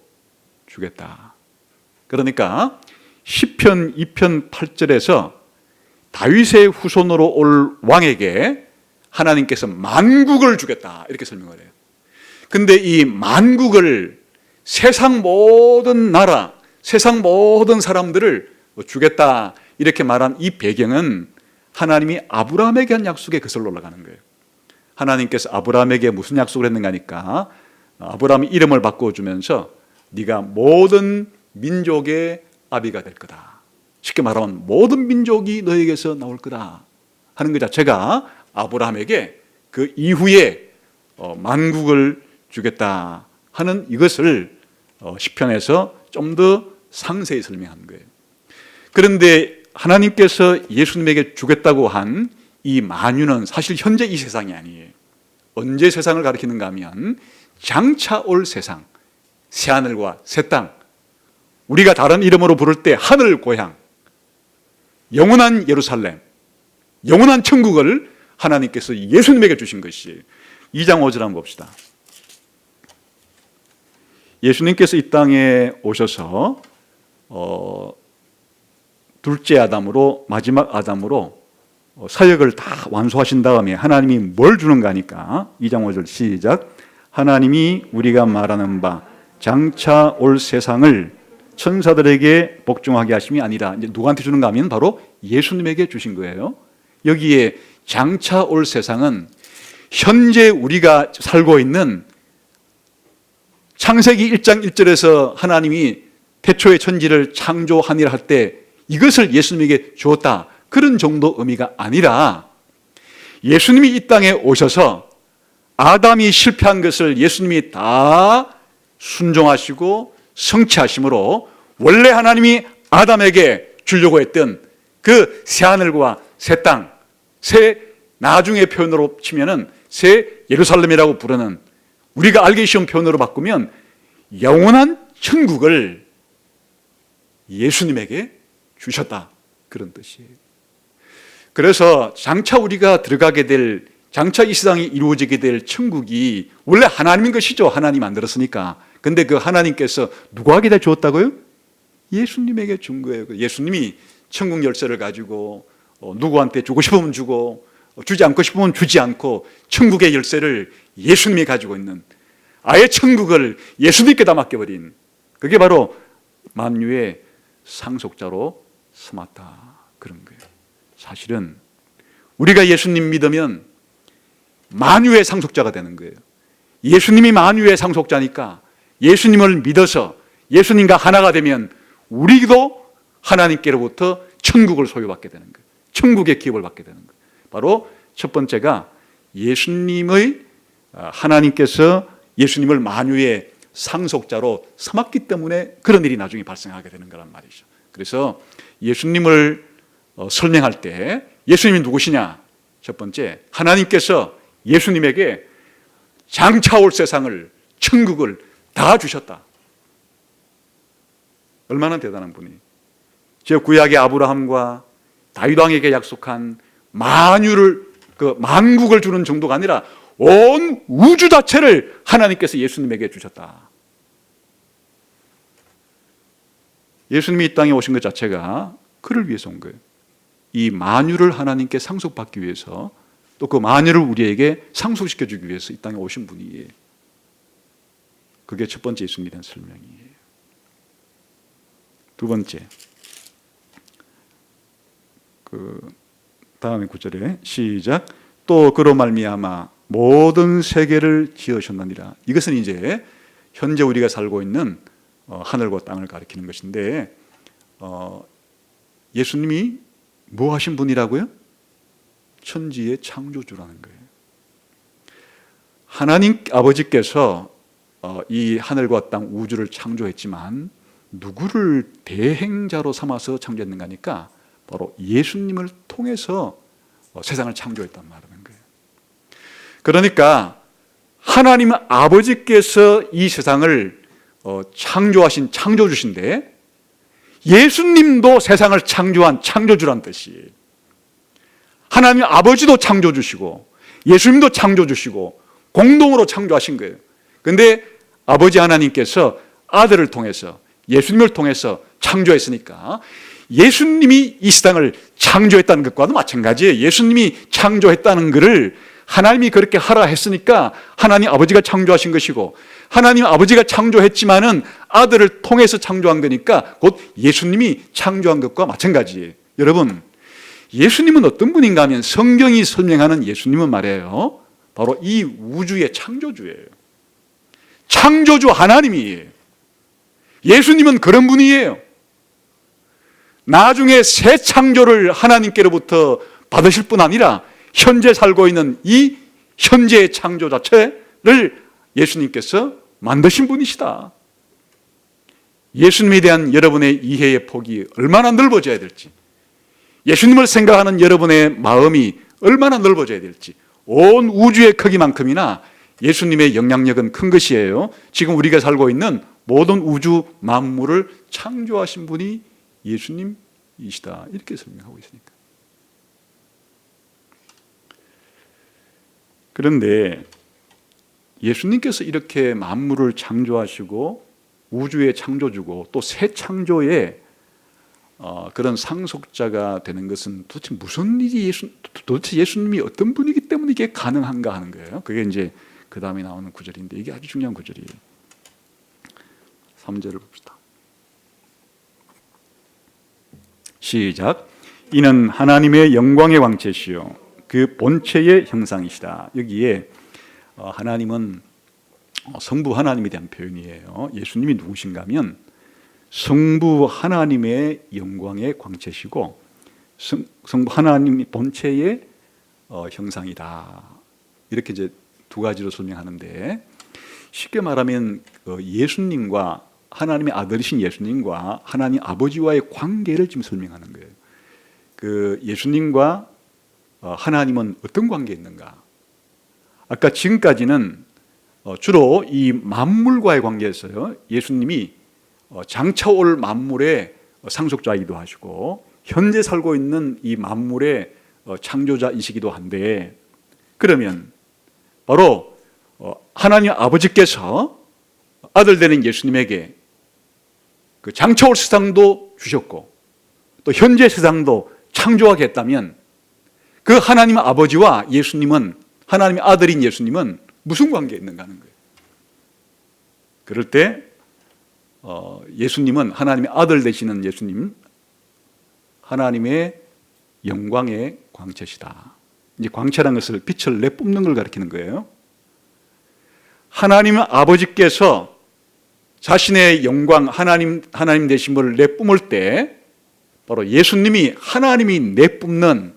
주겠다. 그러니까 시편 2편 8절에서 다윗의 후손으로 올 왕에게 하나님께서 만국을 주겠다 이렇게 설명을 해요. 근데 이 만국을 세상 모든 나라, 세상 모든 사람들을 주겠다 이렇게 말한 이 배경은 하나님이 아브라함에게 한 약속에 거슬러 올라가는 거예요. 하나님께서 아브라함에게 무슨 약속을 했는가 하니까 아브라함이 이름을 바꿔주면서 네가 모든 민족의 아비가 될 거다. 쉽게 말하면 모든 민족이 너에게서 나올 거다 하는 것 자체가 아브라함에게 그 이후에 만국을 주겠다 하는 이것을 시편에서 좀 더 상세히 설명한 거예요. 그런데 하나님께서 예수님에게 주겠다고 한 이 만유는 사실 현재 이 세상이 아니에요. 언제 세상을 가리키는가 하면 장차 올 세상, 새하늘과 새 땅, 우리가 다른 이름으로 부를 때 하늘 고향, 영원한 예루살렘, 영원한 천국을 하나님께서 예수님에게 주신 것이에요. 2장 5절 한번 봅시다. 예수님께서 이 땅에 오셔서 둘째 아담으로, 마지막 아담으로 사역을 다 완수하신 다음에 하나님이 뭘 주는가 하니까 2장 5절 시작. 하나님이 우리가 말하는 바 장차 올 세상을 천사들에게 복종하게 하심이 아니라, 이제 누구한테 주는가 하면 바로 예수님에게 주신 거예요. 여기에 장차 올 세상은 현재 우리가 살고 있는 창세기 1장 1절에서 하나님이 태초의 천지를 창조하니라 할 때 이것을 예수님에게 주었다, 그런 정도 의미가 아니라 예수님이 이 땅에 오셔서 아담이 실패한 것을 예수님이 다 순종하시고 성취하심으로 원래 하나님이 아담에게 주려고 했던 그 새하늘과 새 땅, 새, 나중의 표현으로 치면은 새 예루살렘이라고 부르는, 우리가 알기 쉬운 표현으로 바꾸면 영원한 천국을 예수님에게 주셨다, 그런 뜻이에요. 그래서 장차 우리가 들어가게 될, 장차 이 세상이 이루어지게 될 천국이 원래 하나님인 것이죠. 하나님 만들었으니까. 근데 그 하나님께서 누구에게 주었다고요? 예수님에게 준 거예요. 예수님이 천국 열쇠를 가지고 누구한테 주고 싶으면 주고 주지 않고 싶으면 주지 않고 천국의 열쇠를 예수님이 가지고 있는, 아예 천국을 예수님께 다 맡겨버린, 그게 바로 만유의 상속자로 삼았다, 그런 거예요. 사실은 우리가 예수님 믿으면 만유의 상속자가 되는 거예요. 예수님이 만유의 상속자니까 예수님을 믿어서 예수님과 하나가 되면 우리도 하나님께로부터 천국을 소유받게 되는 거예요. 천국의 기업을 받게 되는 거예요. 바로 첫 번째가 예수님의, 하나님께서 예수님을 만유의 상속자로 삼았기 때문에 그런 일이 나중에 발생하게 되는 거란 말이죠. 그래서 예수님을 설명할 때 예수님이 누구시냐? 첫 번째, 하나님께서 예수님에게 장차 올 세상을, 천국을 다 주셨다. 얼마나 대단한 분이. 저 구약의 아브라함과 다윗 왕에게 약속한 만유를, 그 만국을 주는 정도가 아니라 온 우주 자체를 하나님께서 예수님에게 주셨다. 예수님이 이 땅에 오신 것 자체가 그를 위해서 온 거예요. 이 만유를 하나님께 상속받기 위해서, 또 그 만유를 우리에게 상속시켜주기 위해서 이 땅에 오신 분이에요. 그게 첫 번째 예수님에 대한 설명이에요. 두 번째, 그 다음에 9절에 시작. 또 그로 말미암아 모든 세계를 지으셨느니라. 이것은 이제 현재 우리가 살고 있는 하늘과 땅을 가리키는 것인데, 예수님이 뭐 하신 분이라고요? 천지의 창조주라는 거예요. 하나님 아버지께서 이 하늘과 땅, 우주를 창조했지만 누구를 대행자로 삼아서 창조했는가 하니까 바로 예수님을 통해서 세상을 창조했단 말하는 거예요. 그러니까 하나님 아버지께서 이 세상을 창조하신 창조주신데 예수님도 세상을 창조한 창조주란 뜻이에요. 하나님 아버지도 창조주시고 예수님도 창조주시고 공동으로 창조하신 거예요. 그런데 아버지 하나님께서 아들을 통해서 예수님을 통해서 창조했으니까 예수님이 이 세상을 창조했다는 것과도 마찬가지예요. 예수님이 창조했다는 것을 하나님이 그렇게 하라 했으니까 하나님 아버지가 창조하신 것이고 하나님 아버지가 창조했지만은 아들을 통해서 창조한 거니까 곧 예수님이 창조한 것과 마찬가지예요. 여러분, 예수님은 어떤 분인가 하면 성경이 설명하는 예수님은 말이에요, 바로 이 우주의 창조주예요. 창조주 하나님이에요. 예수님은 그런 분이에요. 나중에 새 창조를 하나님께로부터 받으실 뿐 아니라 현재 살고 있는 이 현재의 창조 자체를 예수님께서 만드신 분이시다. 예수님에 대한 여러분의 이해의 폭이 얼마나 넓어져야 될지, 예수님을 생각하는 여러분의 마음이 얼마나 넓어져야 될지, 온 우주의 크기만큼이나 예수님의 영향력은 큰 것이에요. 지금 우리가 살고 있는 모든 우주 만물을 창조하신 분이 예수님이시다, 이렇게 설명하고 있으니까. 그런데 예수님께서 이렇게 만물을 창조하시고 우주의 창조주고 또 새 창조의 그런 상속자가 되는 것은 도대체 무슨 일이 도대체 예수님이 어떤 분이기 때문에 이게 가능한가 하는 거예요. 그게 이제 그 다음에 나오는 구절인데 이게 아주 중요한 구절이에요. 3절을 봅시다. 시작. 이는 하나님의 영광의 광채시요 그 본체의 형상이시다. 여기에 하나님은 성부 하나님에 대한 표현이에요. 예수님이 누구신가 하면 성부 하나님의 영광의 광채시고 성부 하나님 본체의 형상이다. 이렇게 이제 두 가지로 설명하는데, 쉽게 말하면 예수님과 하나님의 아들이신 예수님과 하나님 아버지와의 관계를 지금 설명하는 거예요. 그 예수님과 하나님은 어떤 관계에 있는가? 아까 지금까지는 주로 이 만물과의 관계였어요. 예수님이 장차 올 만물의 상속자이기도 하시고 현재 살고 있는 이 만물의 창조자이시기도 한데, 그러면 바로 하나님 아버지께서 아들 되는 예수님에게 그 장차 올 세상도 주셨고 또 현재 세상도 창조하게 했다면 그 하나님 아버지와 예수님은, 하나님의 아들인 예수님은 무슨 관계에 있는가 하는 거예요. 그럴 때 예수님은, 하나님의 아들 되시는 예수님, 하나님의 영광의 광채시다. 이제 광채라는 것을 빛을 내뿜는 걸 가리키는 거예요. 하나님 아버지께서 자신의 영광, 하나님 되심을 내뿜을 때 바로 예수님이 하나님이 내뿜는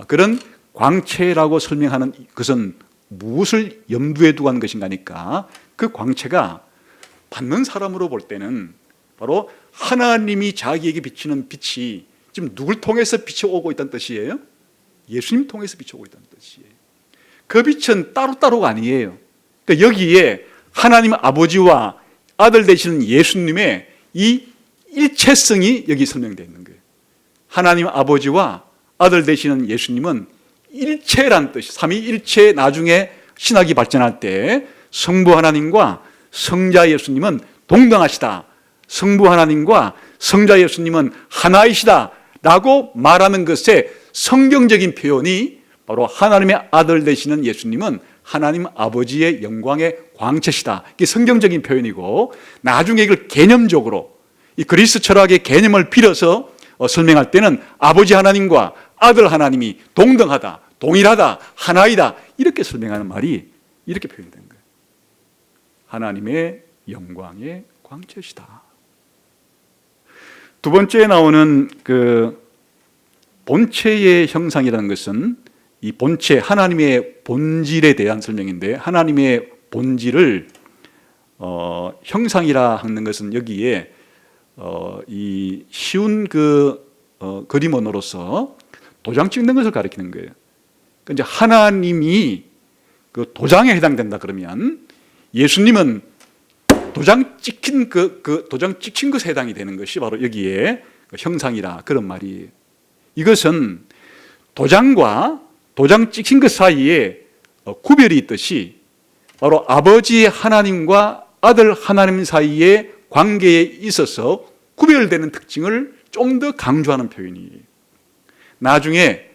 그런 광채라고 설명하는 것은 무엇을 염두에 두고 하는 것인가 하니까, 그 광채가 받는 사람으로 볼 때는 바로 하나님이 자기에게 비치는 빛이 지금 누굴 통해서 비춰오고 있다는 뜻이에요? 예수님 통해서 비춰오고 있다는 뜻이에요. 그 빛은 따로따로가 아니에요. 그러니까 여기에 하나님 아버지와 아들 되시는 예수님의 이 일체성이 여기 설명되어 있는 거예요. 하나님 아버지와 아들 되시는 예수님은 일체란 뜻이, 삼위일체, 나중에 신학이 발전할 때 성부 하나님과 성자 예수님은 동등하시다, 성부 하나님과 성자 예수님은 하나이시다 라고 말하는 것의 성경적인 표현이 바로 하나님의 아들 되시는 예수님은 하나님 아버지의 영광의 광채시다, 이게 성경적인 표현이고, 나중에 이걸 개념적으로 이 그리스 철학의 개념을 빌어서 설명할 때는 아버지 하나님과 아들 하나님이 동등하다, 동일하다, 하나이다, 이렇게 설명하는 말이 이렇게 표현된 거예요. 하나님의 영광의 광채시다. 두 번째에 나오는 그 본체의 형상이라는 것은 이 본체, 하나님의 본질에 대한 설명인데, 하나님의 본질을 형상이라 하는 것은 여기에 이 쉬운 그림 언어로서 도장 찍는 것을 가리키는 거예요. 그러니까 이제 하나님이 그 도장에 해당된다 그러면 예수님은 도장 찍힌 도장 찍힌 것에 해당이 되는 것이 바로 여기에 형상이라 그런 말이에요. 이것은 도장과 도장 찍힌 것 사이에 구별이 있듯이 바로 아버지 하나님과 아들 하나님 사이의 관계에 있어서 구별되는 특징을 좀 더 강조하는 표현이에요. 나중에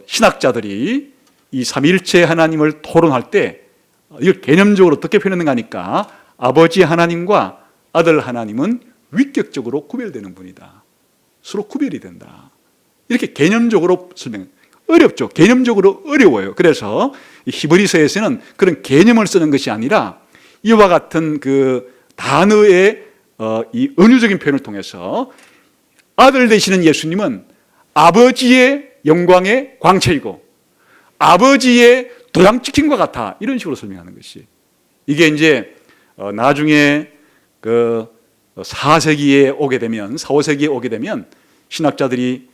신학자들이 이 삼위일체 하나님을 토론할 때 이걸 개념적으로 어떻게 표현하는가 하니까 아버지 하나님과 아들 하나님은 위격적으로 구별되는 분이다. 서로 구별이 된다. 이렇게 개념적으로 설명. 어렵죠. 개념적으로 어려워요. 그래서 히브리서에서는 그런 개념을 쓰는 것이 아니라 이와 같은 그 단어의 이 은유적인 표현을 통해서 아들 되시는 예수님은 아버지의 영광의 광채이고 아버지의 도장 찍힌과 같아. 이런 식으로 설명하는 것이. 이게 이제 나중에 그 4세기에 오게 되면 4, 5세기에 오게 되면 신학자들이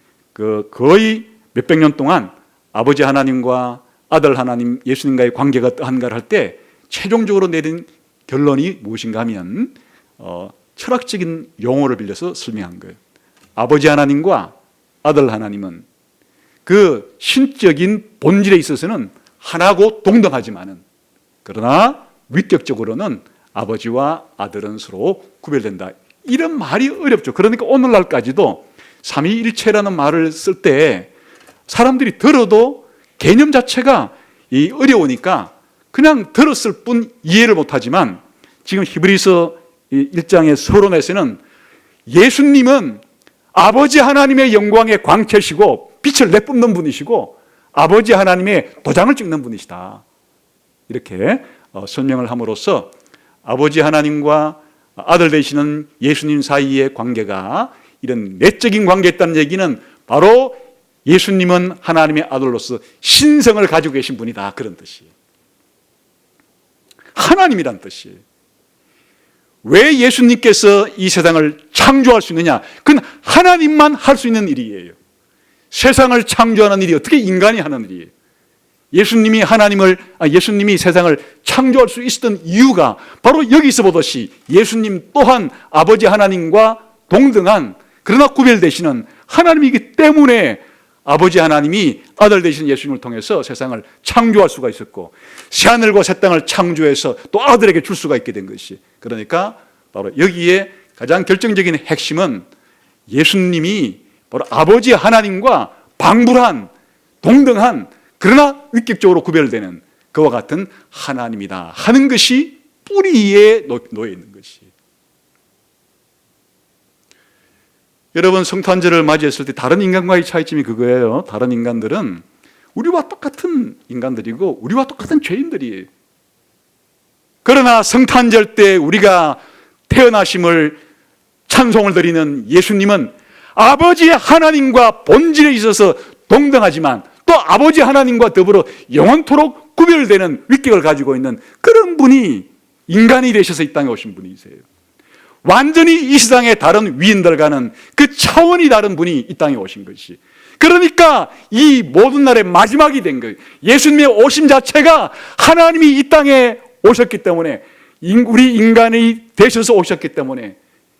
거의 몇백 년 동안 아버지 하나님과 아들 하나님 예수님과의 관계가 어떠한가를 할 때 최종적으로 내린 결론이 무엇인가 하면 철학적인 용어를 빌려서 설명한 거예요. 아버지 하나님과 아들 하나님은 그 신적인 본질에 있어서는 하나고 동등하지만은 그러나 위격적으로는 아버지와 아들은 서로 구별된다. 이런 말이 어렵죠. 그러니까 오늘날까지도 삼위일체라는 말을 쓸 때 사람들이 들어도 개념 자체가 어려우니까 그냥 들었을 뿐 이해를 못하지만 지금 히브리서 1장의 서론에서는 예수님은 아버지 하나님의 영광의 광채시고 빛을 내뿜는 분이시고 아버지 하나님의 도장을 찍는 분이시다. 이렇게 설명을 함으로써 아버지 하나님과 아들 되시는 예수님 사이의 관계가 이런 내적인 관계에 있다는 얘기는 바로 예수님은 하나님의 아들로서 신성을 가지고 계신 분이다. 그런 뜻이에요. 하나님이란 뜻이에요. 왜 예수님께서 이 세상을 창조할 수 있느냐? 그건 하나님만 할 수 있는 일이에요. 세상을 창조하는 일이 어떻게 인간이 하는 일이에요? 예수님이 세상을 창조할 수 있었던 이유가 바로 여기서 보듯이 예수님 또한 아버지 하나님과 동등한 그러나 구별되시는 하나님이기 때문에 아버지 하나님이 아들 되신 예수님을 통해서 세상을 창조할 수가 있었고 새하늘과 새 땅을 창조해서 또 아들에게 줄 수가 있게 된 것이. 그러니까 바로 여기에 가장 결정적인 핵심은 예수님이 바로 아버지 하나님과 방불한 동등한 그러나 위격적으로 구별되는 그와 같은 하나님이다 하는 것이 뿌리에 놓여 있는 것이. 여러분 성탄절을 맞이했을 때 다른 인간과의 차이점이 그거예요. 다른 인간들은 우리와 똑같은 인간들이고 우리와 똑같은 죄인들이에요. 그러나 성탄절 때 우리가 태어나심을 찬송을 드리는 예수님은 아버지 하나님과 본질에 있어서 동등하지만 또 아버지 하나님과 더불어 영원토록 구별되는 위격을 가지고 있는 그런 분이 인간이 되셔서 이 땅에 오신 분이세요. 완전히 이 세상의 다른 위인들과는 그 차원이 다른 분이 이 땅에 오신 것이. 그러니까 이 모든 날의 마지막이 된 거예요. 예수님의 오심 자체가 하나님이 이 땅에 오셨기 때문에 우리 인간이 되셔서 오셨기 때문에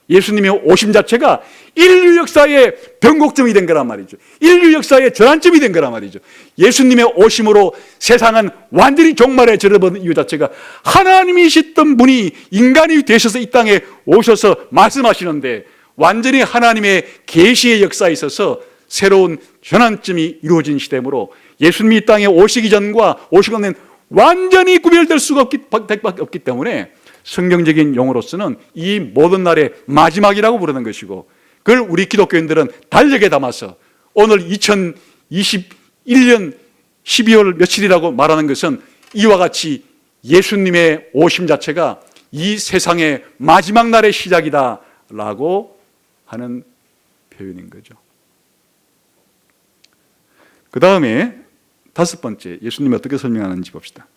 예수님의 오심 자체가 인류 역사의 변곡점이 된 거란 말이죠. 인류 역사의 전환점이 된 거란 말이죠. 예수님의 오심으로 세상은 완전히 종말에 접어든 이유 자체가 하나님이셨던 분이 인간이 되셔서 이 땅에 오셔서 말씀하시는데 완전히 하나님의 계시의 역사에 있어서 새로운 전환점이 이루어진 시대이므로 예수님이 이 땅에 오시기 전과 오시고 난 완전히 구별될 수가 없기 때문에 성경적인 용어로서는 이 모든 날의 마지막이라고 부르는 것이고 그걸 우리 기독교인들은 달력에 담아서 오늘 2021년 12월 며칠이라고 말하는 것은 이와 같이 예수님의 오심 자체가 이 세상의 마지막 날의 시작이다라고 하는 표현인 거죠. 그 다음에 다섯 번째 예수님이 어떻게 설명하는지 봅시다.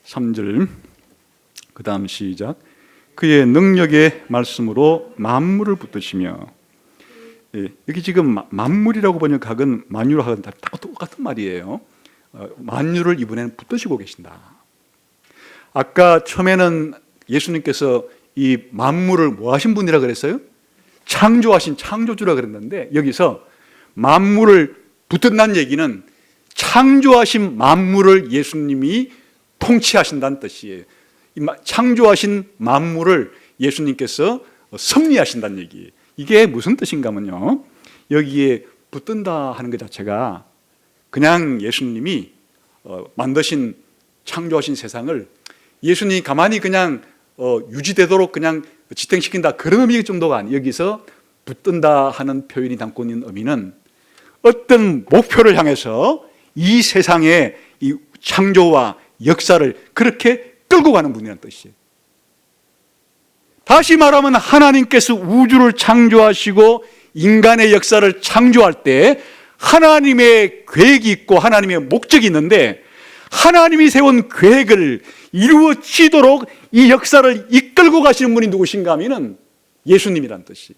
3절 그 다음 시작. 그의 능력의 말씀으로 만물을 붙드시며. 여기 지금 만물이라고 번역학은 만유하고는 다 똑같은 말이에요. 만유를 이번에는 붙드시고 계신다. 아까 처음에는 예수님께서 이 만물을 뭐 하신 분이라 그랬어요? 창조하신 창조주라 그랬는데, 여기서 만물을 붙든다는 얘기는 창조하신 만물을 예수님이 통치하신다는 뜻이에요. 창조하신 만물을 예수님께서 섭리하신다는 얘기예요. 이게 무슨 뜻인가 하면요, 여기에 붙든다 하는 것 자체가 그냥 예수님이 만드신 창조하신 세상을 예수님이 가만히 그냥 유지되도록 그냥 지탱시킨다, 그런 의미 정도가 아니에요. 여기서 붙든다 하는 표현이 담고 있는 의미는 어떤 목표를 향해서 이 세상의 이 창조와 역사를 그렇게 끌고 가는 분이라는 뜻이에요. 다시 말하면 하나님께서 우주를 창조하시고 인간의 역사를 창조할 때 하나님의 계획이 있고 하나님의 목적이 있는데, 하나님이 세운 계획을 이루어지도록 이 역사를 이끌고 가시는 분이 누구신가 하면은 예수님이란 뜻이.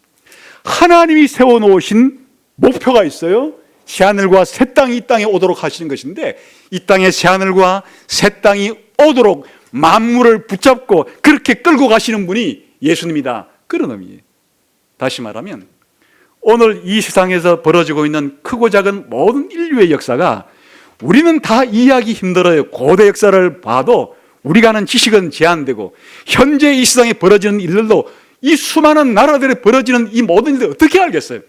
하나님이 세워놓으신 목표가 있어요. 새하늘과 새 땅이 이 땅에 오도록 하시는 것인데, 이 땅에 새하늘과 새 땅이 오도록 만물을 붙잡고 그렇게 끌고 가시는 분이 예수님이다, 그런 의미예요. 다시 말하면 오늘 이 세상에서 벌어지고 있는 크고 작은 모든 인류의 역사가 우리는 다 이해하기 힘들어요. 고대 역사를 봐도 우리가 아는 지식은 제한되고, 현재 이 세상에 벌어지는 일들도, 이 수많은 나라들에 벌어지는 이 모든 일들 어떻게 알겠어요?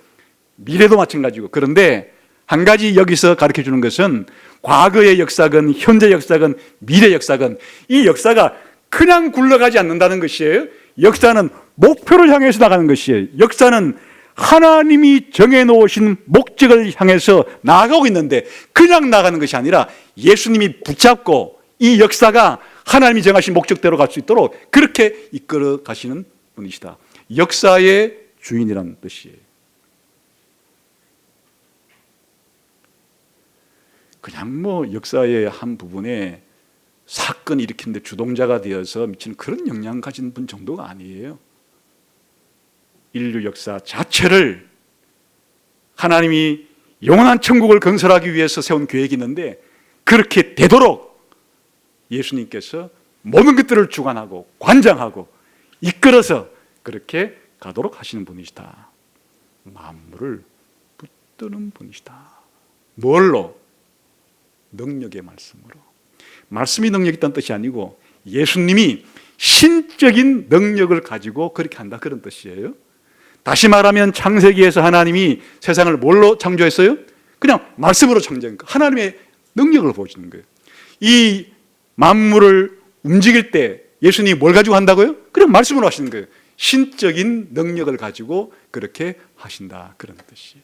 미래도 마찬가지고. 그런데 한 가지 여기서 가르쳐 주는 것은 과거의 역사건 현재 역사건 미래 역사건 이 역사가 그냥 굴러가지 않는다는 것이에요. 역사는 목표를 향해서 나가는 것이에요. 역사는 하나님이 정해놓으신 목적을 향해서 나아가고 있는데, 그냥 나가는 것이 아니라 예수님이 붙잡고 이 역사가 하나님이 정하신 목적대로 갈 수 있도록 그렇게 이끌어 가시는 분이시다. 역사의 주인이라는 뜻이에요. 그냥 뭐 역사의 한 부분에 사건을 일으키는데 주동자가 되어서 미치는 그런 영향을 가진 분 정도가 아니에요. 인류 역사 자체를 하나님이 영원한 천국을 건설하기 위해서 세운 계획이 있는데, 그렇게 되도록 예수님께서 모든 것들을 주관하고 관장하고 이끌어서 그렇게 가도록 하시는 분이시다. 만물을 붙드는 분이시다. 뭘로? 능력의 말씀으로. 말씀이 능력이 있다는 뜻이 아니고 예수님이 신적인 능력을 가지고 그렇게 한다, 그런 뜻이에요. 다시 말하면 창세기에서 하나님이 세상을 뭘로 창조했어요? 그냥 말씀으로 창조한 거예요. 하나님의 능력을 보여주는 거예요. 이 만물을 움직일 때 예수님이 뭘 가지고 한다고요? 그냥 말씀으로 하시는 거예요. 신적인 능력을 가지고 그렇게 하신다, 그런 뜻이에요.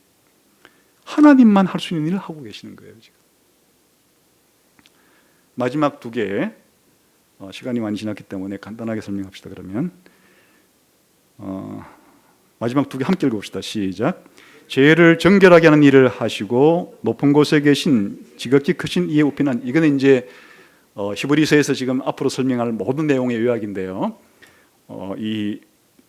하나님만 할 수 있는 일을 하고 계시는 거예요, 지금. 마지막 두 개, 시간이 많이 지났기 때문에 간단하게 설명합시다. 그러면 마지막 두 개 함께 읽어봅시다. 시작. 죄를 정결하게 하는 일을 하시고 높은 곳에 계신 지극히 크신 이의 우편한, 이거는 이제 히브리서에서 지금 앞으로 설명할 모든 내용의 요약인데요, 이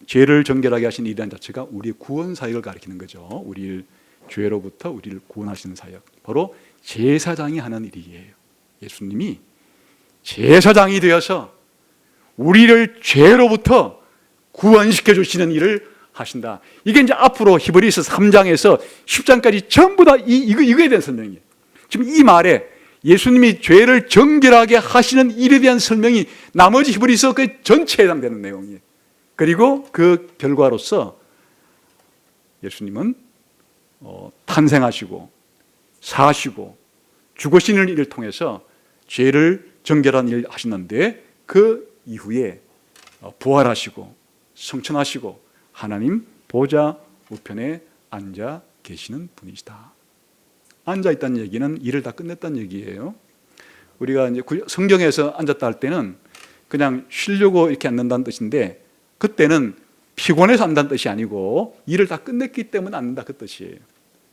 죄를 정결하게 하신 일이라는 자체가 우리의 구원 사역을 가리키는 거죠. 우리를 죄로부터 우리를 구원하시는 사역, 바로 제사장이 하는 일이에요. 예수님이 제사장이 되어서 우리를 죄로부터 구원시켜 주시는 일을 하신다. 이게 이제 앞으로 히브리서 3장에서 10장까지 전부 다 이거에 대한 설명이에요. 지금 이 말에 예수님이 죄를 정결하게 하시는 일에 대한 설명이 나머지 히브리서 그 전체에 해당되는 내용이에요. 그리고 그 결과로서 예수님은 탄생하시고 사시고 죽으시는 일을 통해서 죄를 정결한 일을 하시는데, 그 이후에 부활하시고 성천하시고 하나님 보좌 우편에 앉아 계시는 분이시다. 앉아 있다는 얘기는 일을 다 끝냈다는 얘기예요. 우리가 이제 성경에서 앉았다 할 때는 그냥 쉬려고 이렇게 앉는다는 뜻인데, 그때는 피곤해서 앉는 뜻이 아니고 일을 다 끝냈기 때문에 앉는다, 그 뜻이에요.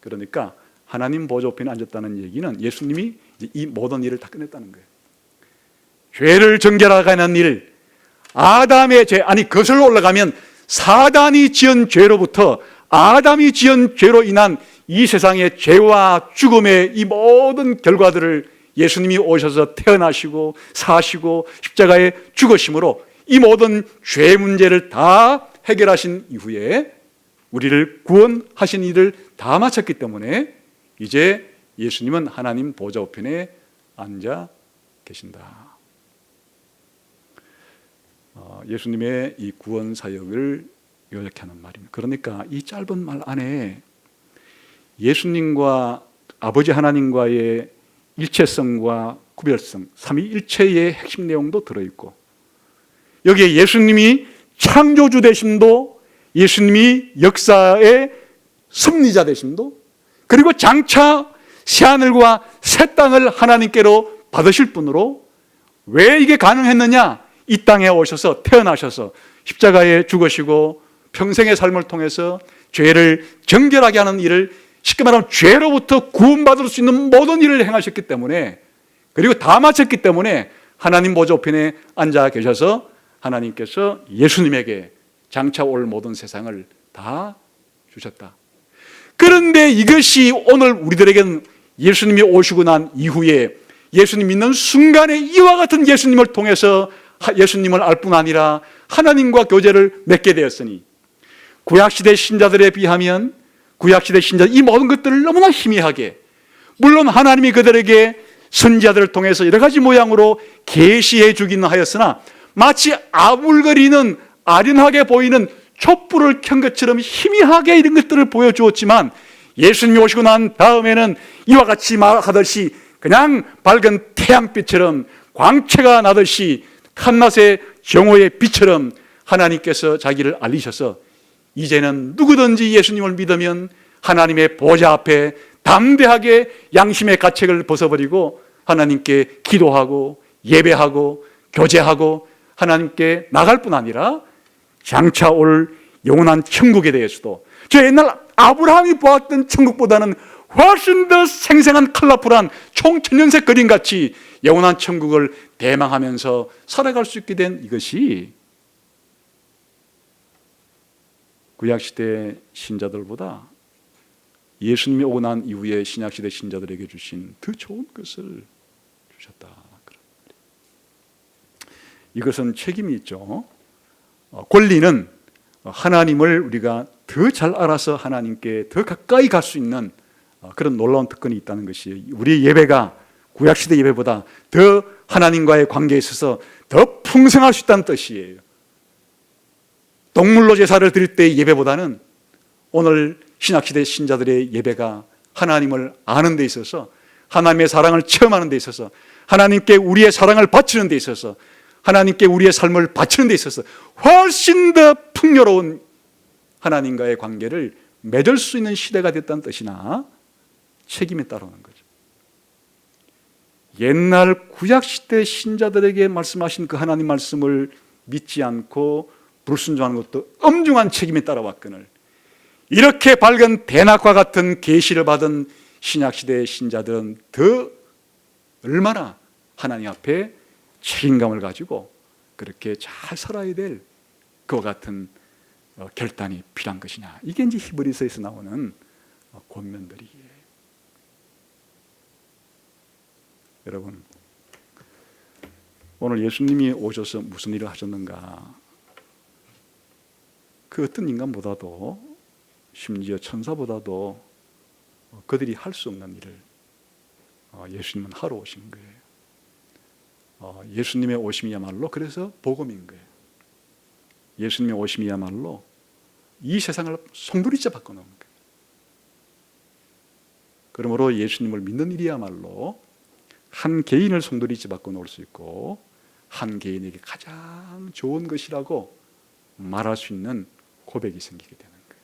그러니까 하나님 보좌 우편에 앉았다는 얘기는 예수님이 이 모든 일을 다 끝냈다는 거예요. 죄를 정결하게 일, 아담의 죄, 아니 거슬러 올라가면 사단이 지은 죄로부터 아담이 지은 죄로 인한 이 세상의 죄와 죽음의 이 모든 결과들을 예수님이 오셔서 태어나시고 사시고 십자가에 죽으심으로 이 모든 죄 문제를 다 해결하신 이후에 우리를 구원하신 일을 다 마쳤기 때문에 이제 예수님은 하나님 보좌 우편에 앉아 계신다. 예수님의 이 구원 사역을 요약하는 말입니다. 그러니까 이 짧은 말 안에 예수님과 아버지 하나님과의 일체성과 구별성, 삼위일체의 핵심 내용도 들어있고, 여기에 예수님이 창조주 되심도, 예수님이 역사의 섭리자 되심도, 그리고 장차 새하늘과 새 땅을 하나님께로 받으실 분으로, 왜 이게 가능했느냐? 이 땅에 오셔서 태어나셔서 십자가에 죽으시고 평생의 삶을 통해서 죄를 정결하게 하는 일을, 쉽게 말하면 죄로부터 구원받을 수 있는 모든 일을 행하셨기 때문에, 그리고 다 마쳤기 때문에 하나님 보좌 우편에 앉아 계셔서 하나님께서 예수님에게 장차 올 모든 세상을 다 주셨다. 그런데 이것이 오늘 우리들에게는 예수님이 오시고 난 이후에 예수님 믿는 순간에 이와 같은 예수님을 통해서 예수님을 알 뿐 아니라 하나님과 교제를 맺게 되었으니, 구약시대 신자들에 비하면 구약시대 신자 이 모든 것들을 너무나 희미하게, 물론 하나님이 그들에게 선지자들을 통해서 여러 가지 모양으로 계시해 주기는 하였으나 마치 아물거리는 아련하게 보이는 촛불을 켠 것처럼 희미하게 이런 것들을 보여주었지만, 예수님이 오시고 난 다음에는 이와 같이 말하듯이 그냥 밝은 태양빛처럼 광채가 나듯이 한낮의 정오의 빛처럼 하나님께서 자기를 알리셔서 이제는 누구든지 예수님을 믿으면 하나님의 보좌 앞에 담대하게 양심의 가책을 벗어버리고 하나님께 기도하고 예배하고 교제하고 하나님께 나갈 뿐 아니라 장차 올 영원한 천국에 대해서도, 저 옛날 아브라함이 보았던 천국보다는 훨씬 더 생생한 컬러풀한 총천연색 그림같이 영원한 천국을 대망하면서 살아갈 수 있게 된 이것이 구약시대 신자들보다 예수님이 오고 난 이후에 신약시대 신자들에게 주신 더 좋은 것을 주셨다. 이것은 책임이 있죠. 권리는 하나님을 우리가 더 잘 알아서 하나님께 더 가까이 갈 수 있는 그런 놀라운 특권이 있다는 것이, 우리 예배가 구약시대 예배보다 더 하나님과의 관계에 있어서 더 풍성할 수 있다는 뜻이에요. 동물로 제사를 드릴 때의 예배보다는 오늘 신약시대 신자들의 예배가 하나님을 아는 데 있어서, 하나님의 사랑을 체험하는 데 있어서, 하나님께 우리의 사랑을 바치는 데 있어서, 하나님께 우리의 삶을 바치는 데 있어서 훨씬 더 풍요로운 하나님과의 관계를 맺을 수 있는 시대가 됐다는 뜻이나 책임에 따르는 거죠. 옛날 구약시대 신자들에게 말씀하신 그 하나님 말씀을 믿지 않고 불순종하는 것도 엄중한 책임에 따라왔거늘, 이렇게 밝은 대낮과 같은 계시를 받은 신약시대의 신자들은 더 얼마나 하나님 앞에 책임감을 가지고 그렇게 잘 살아야 될 그와 같은 결단이 필요한 것이냐. 이게 이제 히브리서에서 나오는 권면들이에요. 여러분, 오늘 예수님이 오셔서 무슨 일을 하셨는가? 그 어떤 인간보다도, 심지어 천사보다도 그들이 할 수 없는 일을 예수님은 하러 오신 거예요. 예수님의 오심이야말로 그래서 복음인 거예요. 예수님의 오심이야말로 이 세상을 송두리째 바꿔놓은 거예요. 그러므로 예수님을 믿는 일이야말로 한 개인을 송두리째 바꿔놓을 수 있고, 한 개인에게 가장 좋은 것이라고 말할 수 있는 고백이 생기게 되는 거예요.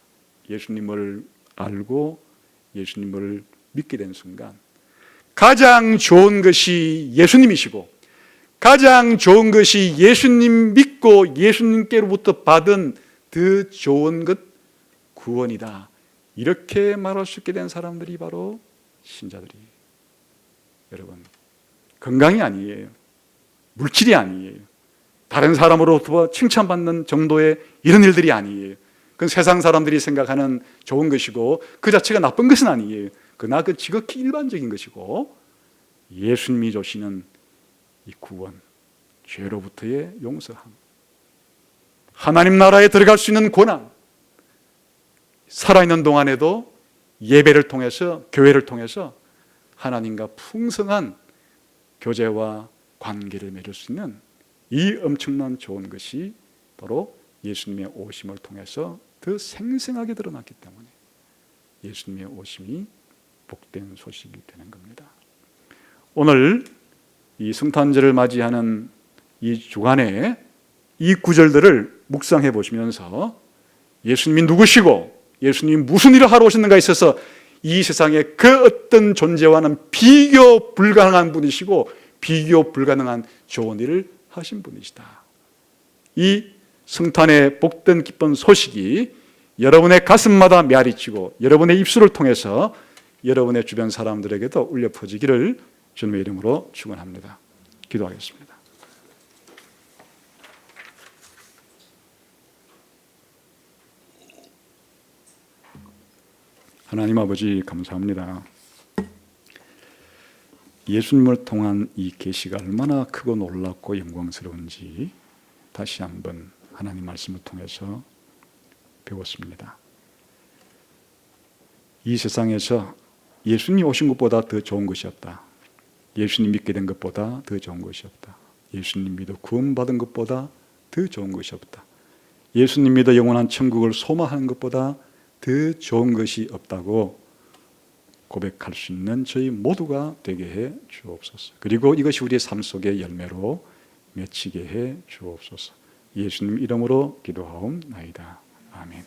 예수님을 알고 예수님을 믿게 된 순간 가장 좋은 것이 예수님이시고, 가장 좋은 것이 예수님 믿고 예수님께로부터 받은 더 좋은 것, 구원이다. 이렇게 말할 수 있게 된 사람들이 바로 신자들이에요. 여러분, 건강이 아니에요. 물질이 아니에요. 다른 사람으로부터 칭찬받는 정도의 이런 일들이 아니에요. 그건 세상 사람들이 생각하는 좋은 것이고 그 자체가 나쁜 것은 아니에요. 그러나 그 지극히 일반적인 것이고 예수님이 주시는 이 구원, 죄로부터의 용서함, 하나님 나라에 들어갈 수 있는 권한, 살아있는 동안에도 예배를 통해서, 교회를 통해서 하나님과 풍성한 교제와 관계를 맺을 수 있는 이 엄청난 좋은 것이 바로 예수님의 오심을 통해서 더 생생하게 드러났기 때문에 예수님의 오심이 복된 소식이 되는 겁니다. 오늘 이 성탄절을 맞이하는 이 주간에 이 구절들을 묵상해 보시면서 예수님이 누구시고 예수님이 무슨 일을 하러 오셨는가에 있어서 이 세상에 그 어떤 존재와는 비교 불가능한 분이시고 비교 불가능한 좋은 일을 하신 분이시다. 이 성탄의 복된 기쁜 소식이 여러분의 가슴마다 메아리치고 여러분의 입술을 통해서 여러분의 주변 사람들에게도 울려 퍼지기를 주님의 이름으로 축원합니다. 기도하겠습니다. 하나님 아버지 감사합니다. 예수님을 통한 이 계시가 얼마나 크고 놀랍고 영광스러운지 다시 한번 하나님 말씀을 통해서 배웠습니다. 이 세상에서 예수님이 오신 것보다 더 좋은 것이 없다. 예수님 믿게 된 것보다 더 좋은 것이 없다. 예수님 믿어 구원받은 것보다 더 좋은 것이 없다. 예수님 믿어 영원한 천국을 소망하는 것보다 더 좋은 것이 없다고 고백할 수 있는 저희 모두가 되게 해 주옵소서. 그리고 이것이 우리의 삶 속의 열매로 맺히게 해 주옵소서. 예수님 이름으로 기도하옵나이다. 아멘.